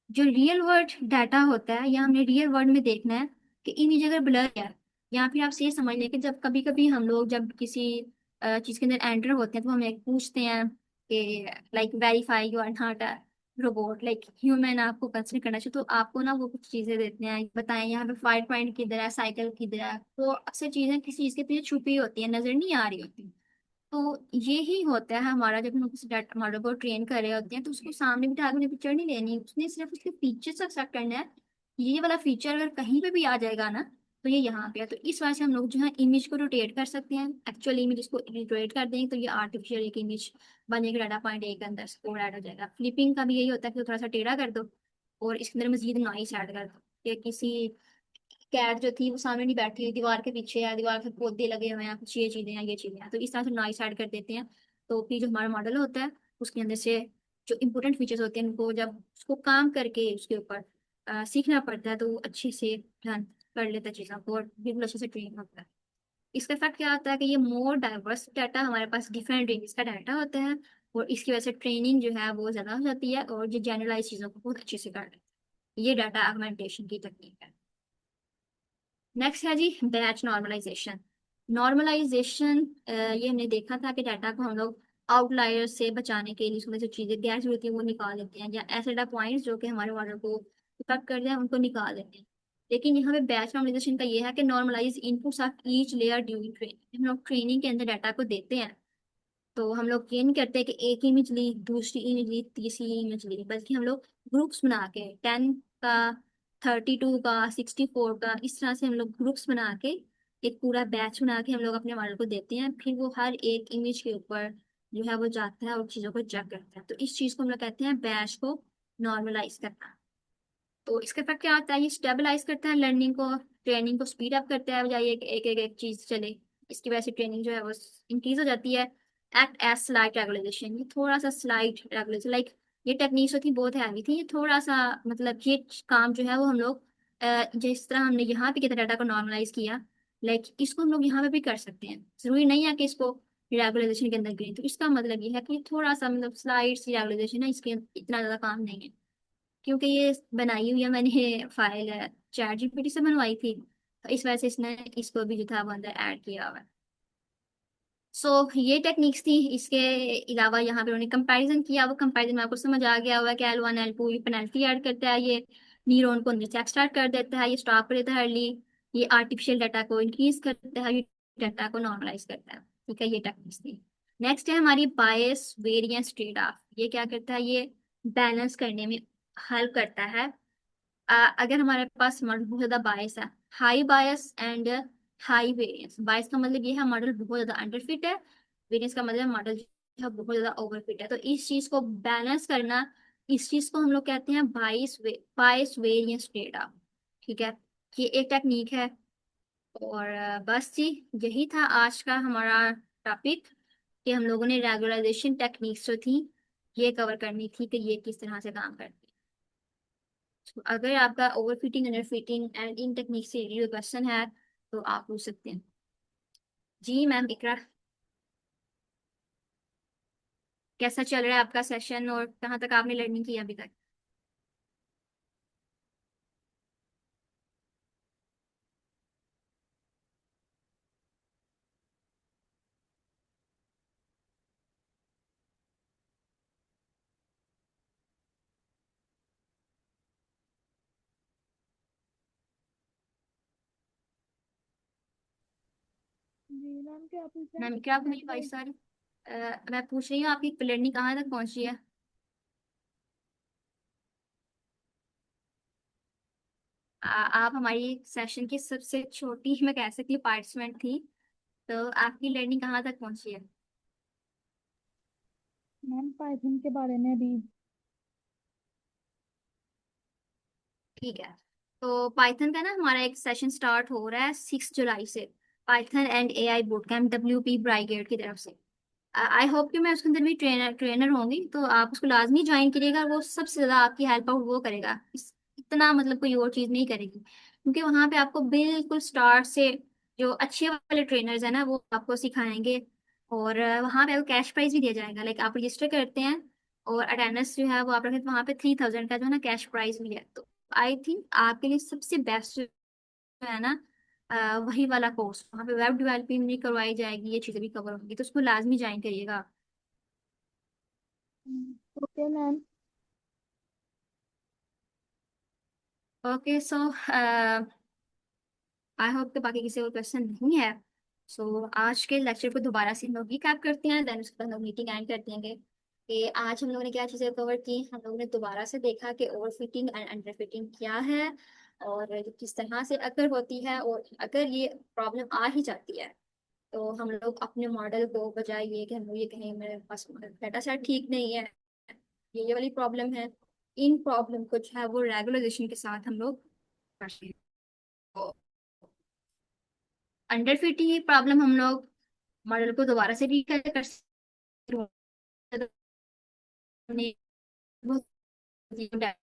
जो रियल वर्ल्ड डाटा होता है या हमने रियल वर्ल्ड में देखना है कि इमेज अगर ब्लर है, या फिर आप ये समझ लें कि जब कभी कभी हम लोग जब किसी चीज के अंदर एंटर होते हैं तो हमें पूछते हैं कि like verify you are not a robot, like human आपको कंसिडर करना चाहिए, तो आपको ना वो कुछ चीजें देते हैं, बताएं यहाँ पे फायर पॉइंट किधर है, साइकिल किधर है, तो अक्सर चीजें किसी चीज के पीछे छुपी होती है, नजर नहीं आ रही होती। तो ये ही होता है हमारा, जब हम किसी डाटा मॉडल को ट्रेन कर रहे होते हैं तो उसको सामने बिठा के उन्हें पिक्चर नहीं लेनी, उसने सिर्फ उसके फीचर्स एक्सेप्ट करना है। ये वाला फीचर अगर कहीं पे भी आ जाएगा ना, तो ये यहाँ पे है। तो इस वजह से हम लोग जो है इमेज को रोटेट कर सकते हैं, एक्चुअल इमेज को रोटेट कर देंगे तो ये आर्टिफिशियल एक इमेज बनेगी, डाटा पॉइंट एक के अंदर स्कोर ऐड हो जाएगा। फ्लिपिंग का भी यही होता है कि थोड़ा सा टेढ़ा कर दो और इसके अंदर मजीद नॉइस ऐड कर दो, कि किसी कैट जो थी वो सामने नहीं बैठी हुई, दीवार के पीछे है, दीवार पे पौधे लगे हुए हैं, कुछ ये चीजें हैं, ये चीजें हैं, तो इस तरह से नॉइस ऐड कर देते हैं। तो फिर जो हमारा मॉडल होता है उसके अंदर से जो इंपॉर्टेंट फीचर्स होते हैं उनको जब उसको काम करके उसके ऊपर सीखना पड़ता है तो वो अच्छे से ध्यान कर लेता है चीज़ों को और बिल्कुल अच्छे से ट्रेन होता है। इसका इफेक्ट क्या होता है कि ये मोर डाइवर्स डाटा, हमारे पास डिफरेंट रेंजेस का डाटा होता है और इसकी वजह से ट्रेनिंग जो है वो ज़्यादा हो जाती है और जो जनरलाइज चीज़ों को बहुत अच्छे से कर लेते हैं। ये डाटा अगमेंटेशन की तकनीक है। नेक्स्ट है जी बैच नॉर्मलाइजेशन। नॉर्मलाइजेशन ये हमने देखा था कि डाटा को हम लोग आउटलायर से बचाने के लिए उसमें जो चीजें गैर जरूरती है वो निकाल देते हैं, या ऐसे डाटा पॉइंट्स जो कि हमारे मॉडल को इफेक्ट कर हैं उनको निकाल देते हैं। लेकिन यहाँ पे बैच नॉर्मलाइजेशन का ये है कि normalise inputs of each layer during training, हम लोग ट्रेनिंग के अंदर डाटा को देते हैं तो हम लोग ये नहीं करते कि एक इमेज ली, दूसरी इमेज ली, तीसरी इमेज ली, बल्कि हम लोग ग्रुप्स बना के 10 का, 32 का, 64 का, इस तरह से हम लोग ग्रुप्स बना के एक पूरा बैच बना के हम लोग अपने मॉडल को देते हैं। फिर वो हर एक इमेज के ऊपर जो है वो जाता है और चीज़ों को चेक करता है। तो इस चीज़ को हम लोग कहते हैं बैच को नॉर्मलाइज करना। तो इसका इफेक्ट क्या होता है, ये स्टेबलाइज करता है लर्निंग को, ट्रेनिंग को स्पीड अप करता है, बजाय एक एक एक, एक चीज चले। इसकी वजह से ट्रेनिंग जो है वो इंक्रीज हो जाती है। एक्ट एज स्लाइट रेगुलेशन, ये थोड़ा सा स्लाइट रेगुलेशन, लाइक ये टेक्निक्स होती बहुत हैवी थी, ये थोड़ा सा मतलब ये काम जो है वो हम लोग जिस तरह हमने यहाँ पे कितना डाटा को नॉर्मलाइज किया, लाइक इसको हम लोग यहाँ पे भी कर सकते हैं। जरूरी नहीं है कि इसको रेगुलाइजेशन के अंदर करें। तो इसका मतलब ये है कि थोड़ा सा मतलब स्लाइड सी रेगुलाइजेशन है, इसके इतना ज्यादा काम नहीं है, क्योंकि ये बनाई हुई है मैंने फाइल चैट जीपीटी से बनवाई थी, तो इस वजह से इसने इसको भी जो था वो अंदर ऐड किया हुआ है। सो ये टेक्निक्स थी। इसके अलावा यहाँ पे उन्होंने कंपैरिजन किया, वो कंपैरिजन में आपको समझ आ गया हुआ कि L1 L2 ये पेनल्टी ऐड करता है, ये न्यूरॉन को अंदर से एक्सट्रैक्ट कर देता है, ये स्टॉप कर देता है अर्ली, ये आर्टिफिशियल डाटा को इंक्रीज करता है, ये डाटा को नॉर्मलाइज करता है। ठीक है, ये टेक्निक्स थी। नेक्स्ट है हमारी बायस वेरिएंस ट्रेड ऑफ। ये क्या करता है, ये बैलेंस करने में हेल्प करता है। अगर हमारे पास मॉडल बहुत ज्यादा बायस है, high bias and high variance, bias का मतलब ये है मॉडल बहुत ज्यादा अंडरफिट है, वेरिएंस का मतलब मॉडल जो है बहुत ज्यादा ओवरफिट है। तो इस चीज को बैलेंस करना, इस चीज को हम लोग कहते हैं बायस वेरिएंस ट्रेड ऑफ। ठीक है, ये एक टेक्निक है। और बस जी, यही था आज का हमारा टॉपिक, कि हम लोगों ने रेगुलराइजेशन टेक्निक्स जो थी ये कवर करनी थी कि ये किस तरह से काम करती है। तो अगर आपका over fitting, under fitting and in technique से रिलेटेड क्वेश्चन है तो आप पूछ सकते हैं। जी मैम इकरा, कैसा चल रहा है आपका सेशन और कहाँ तक आपने लर्निंग की अभी तक? जी मैम, क्या पूछ रहे हैं? मैम इकरा, आपको मेरी नेटवर्क। वॉइस आ रही? मैं पूछ रही हूँ आपकी लर्निंग कहाँ तक पहुंची है? आप हमारी सेशन की सबसे छोटी मैं कह सकती हूँ पार्टिसिपेंट थी, तो आपकी लर्निंग कहाँ तक पहुंची है? मैम पाइथन के बारे में अभी। ठीक है, तो पाइथन का ना हमारा एक सेशन स्टार्ट हो रहा है 6 जुलाई से, Python and AI boot camp WP ब्राइगेड की तरफ से। आई होप कि मैं उसके अंदर भी ट्रेनर ट्रेनर होंगी, तो आप उसको लाजमी ज्वाइन करिएगा, वो सबसे ज़्यादा आपकी हेल्प आउट वो करेगा, इतना मतलब कोई और चीज़ नहीं करेगी, क्योंकि वहाँ पे आपको बिल्कुल स्टार्ट से जो अच्छे वाले ट्रेनर्स हैं ना वो आपको सिखाएंगे और वहाँ पे आपको कैश प्राइस भी दिया जाएगा। लाइक आप रजिस्टर करते हैं और अटेंडेंस जो है वो आप रखते हैं, वहाँ पे 3000 का जो है ना कैश प्राइस भी है। तो आई थिंक आपके लिए सबसे बेस्ट जो है ना वही वाला कोर्स, वहाँ पे वेब डेवलपिंग भी करवाई जाएगी, ये चीज़ें भी कवर होंगी, तो उसको लाजमी ज्वाइन करिएगा। Okay ma'am. Okay so I hope कि बाकी किसी और क्वेश्चन नहीं है। सो आज के लेक्चर को दोबारा से हम लोग रिकैप करते हैं, देन उसके बाद हम मीटिंग एंड कर देंगे कि आज हम लोगों ने क्या चीज़ें कवर की। हम लोगों ने दोबारा से देखा कि over fitting and under fitting क्या है, और किस तरह से अगर होती है, और अगर ये प्रॉब्लम आ ही जाती है तो हम लोग अपने मॉडल को, बजाय ये कि हम लोग ये कहें मेरे पास डाटा सेट ठीक नहीं है, ये वाली प्रॉब्लम है, इन प्रॉब्लम को जो है वो रेगुलराइजेशन के साथ हम लोग करते हैं। अंडर फिटिंग की प्रॉब्लम हम लोग मॉडल को दोबारा से रिकल कर सकते हैं,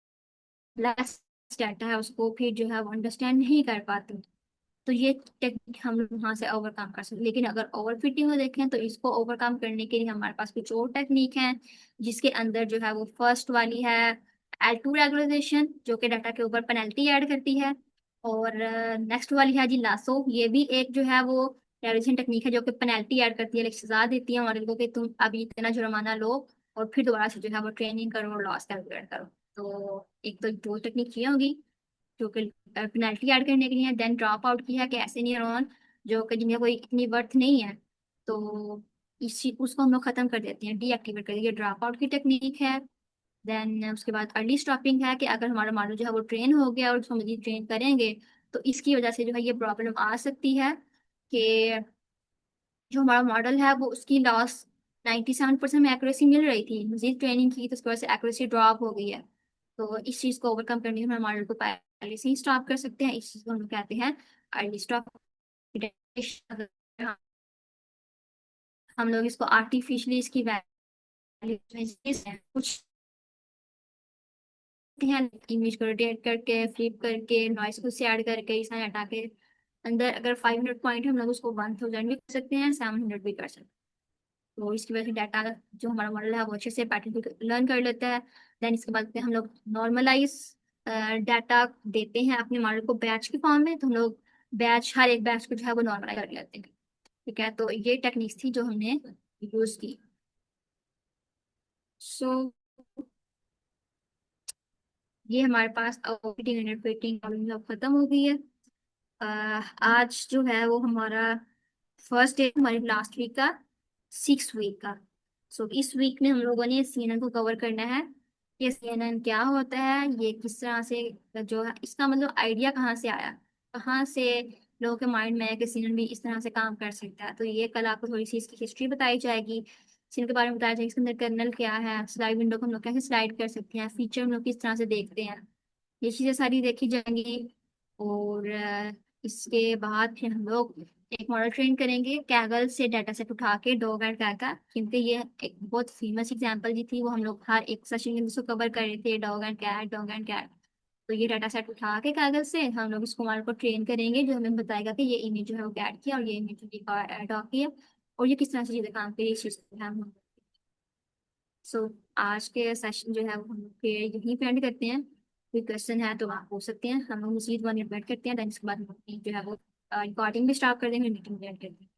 लास्ट डाटा है उसको फिर जो है वो अंडरस्टैंड नहीं कर पाते। तो ये टेक्निक हम लोग वहां से ओवरकम कर सकते हैं। लेकिन अगर ओवर फिटिंग को देखें तो इसको ओवरकम करने के लिए हमारे पास कुछ और टेक्निक है, जिसके अंदर जो है वो फर्स्ट वाली है L2 रेगुलराइजेशन, जो कि डाटा के ऊपर पेनल्टी ऐड करती है। और नेक्स्ट वाली है जी लासो, ये भी एक जो है वो रेगुलेशन टेक्निक है जो कि पेनल्टी ऐड करती है, लाइक सजा देती है मॉडल को कि तुम अभी इतना जुर्माना लो और फिर दोबारा से जो है वो ट्रेनिंग करो और लॉस कैलकुलेट करो। तो एक तो दो टेक्निक ये होगी जो कि पेनल्टी ऐड करने के लिए, देन ड्रॉप आउट की है कि ऐसे नहीं रॉन जो कि जिनका कोई इतनी वर्थ नहीं है, तो इसी उसको हम लोग खत्म कर देते हैं, डीएक्टिवेट कर देते हैं, ड्रॉप आउट की टेक्निक है। देन उसके बाद अर्ली स्टॉपिंग है कि अगर हमारा मॉडल जो है वो ट्रेन हो गया और उसको मजीद ट्रेन करेंगे तो इसकी वजह से जो है ये प्रॉब्लम आ सकती है कि जो हमारा मॉडल है वो उसकी लॉस 97% में एक्यूरेसी मिल रही थी, मजीद ट्रेनिंग की तो उसकी वजह से एक्यूरेसी ड्रॉप हो गई है। तो इस चीज़ को ओवरकम करने के लिए हम मॉडल को पहले से ही स्टॉप कर सकते हैं, इस चीज़ को हम लोग कहते हैं अर्ली स्टॉप। हम लोग इसको आर्टिफिशियली इसकी वैल्यू कुछ हैं, इमेज को रोटेट करके, फ्लिप करके, नॉइस को से ऐड करके, इस तरह हटा के अंदर अगर 500 पॉइंट हम लोग उसको 1000 भी कर सकते हैं, 700 भी कर सकते हैं। तो इसकी वजह से डाटा जो हमारा मॉडल है वो अच्छे से पैटर्न को लर्न कर लेता है। देन इसके बाद फिर हम लोग नॉर्मलाइज डाटा देते हैं अपने मॉडल को बैच के फॉर्म में, तो हम लोग बैच, हर एक बैच को जो है वो नॉर्मलाइज कर लेते हैं। ठीक है, तो ये टेक्निक्स थी जो हमने यूज की। सो ये हमारे पास फिटिंग एंड फिटिंग सब खत्म हो गई है। आज जो है वो हमारा फर्स्ट डे हमारी लास्ट वीक का 6 वीक का। सो इस वीक में हम लोगों ने सीएनएन को कवर करना है कि सीएनएन क्या होता है, ये किस तरह से, जो है इसका मतलब आइडिया कहाँ से आया, कहाँ से लोगों के माइंड में है कि सीएनएन भी इस तरह से काम कर सकता है। तो ये कल आपको थोड़ी सी इसकी हिस्ट्री बताई जाएगी, सीएनएन के बारे में बताया जाएगा, इसके अंदर कर्नल क्या है, स्लाइड विंडो को हम लोग कैसे स्लाइड कर सकते हैं, फीचर हम लोग किस तरह से देखते हैं, ये चीजें सारी देखी जाएंगी। और इसके बाद फिर हम लोग एक मॉडल ट्रेन करेंगे कैगल से डाटा सेट उठा के, डॉग एंड कैट, क्योंकि ये एक बहुत फेमस एग्जांपल जी थी, वो हम लोग हर एक सेशन में इसको कवर कर रहे थे, dog and cat, dog and cat. तो ये डाटा सेट उठा के कैगल से हम लोग इसको मॉडल को ट्रेन करेंगे, जो हमें बताएगा कि ये इमेज जो है वो कैट की है और ये इमेज जो है डॉग की है, और ये किस तरह से चीजें काम करिए, इस चीज को हम। सो आज के सेशन जो है वो हम लोग के यहीं पे एंड करते हैं। कोई क्वेश्चन है तो आप पूछ सकते हैं, हम लोग मजीद 1 मिनट वेट करते हैं, देन इसके बाद हम अपनी जो है वो रिकॉर्डिंग भी स्टार्ट कर देंगे, मीटिंग भी एंड कर देंगे।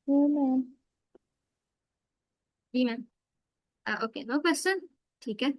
हाँ मैम। जी मैम। Okay, no question. ठीक है।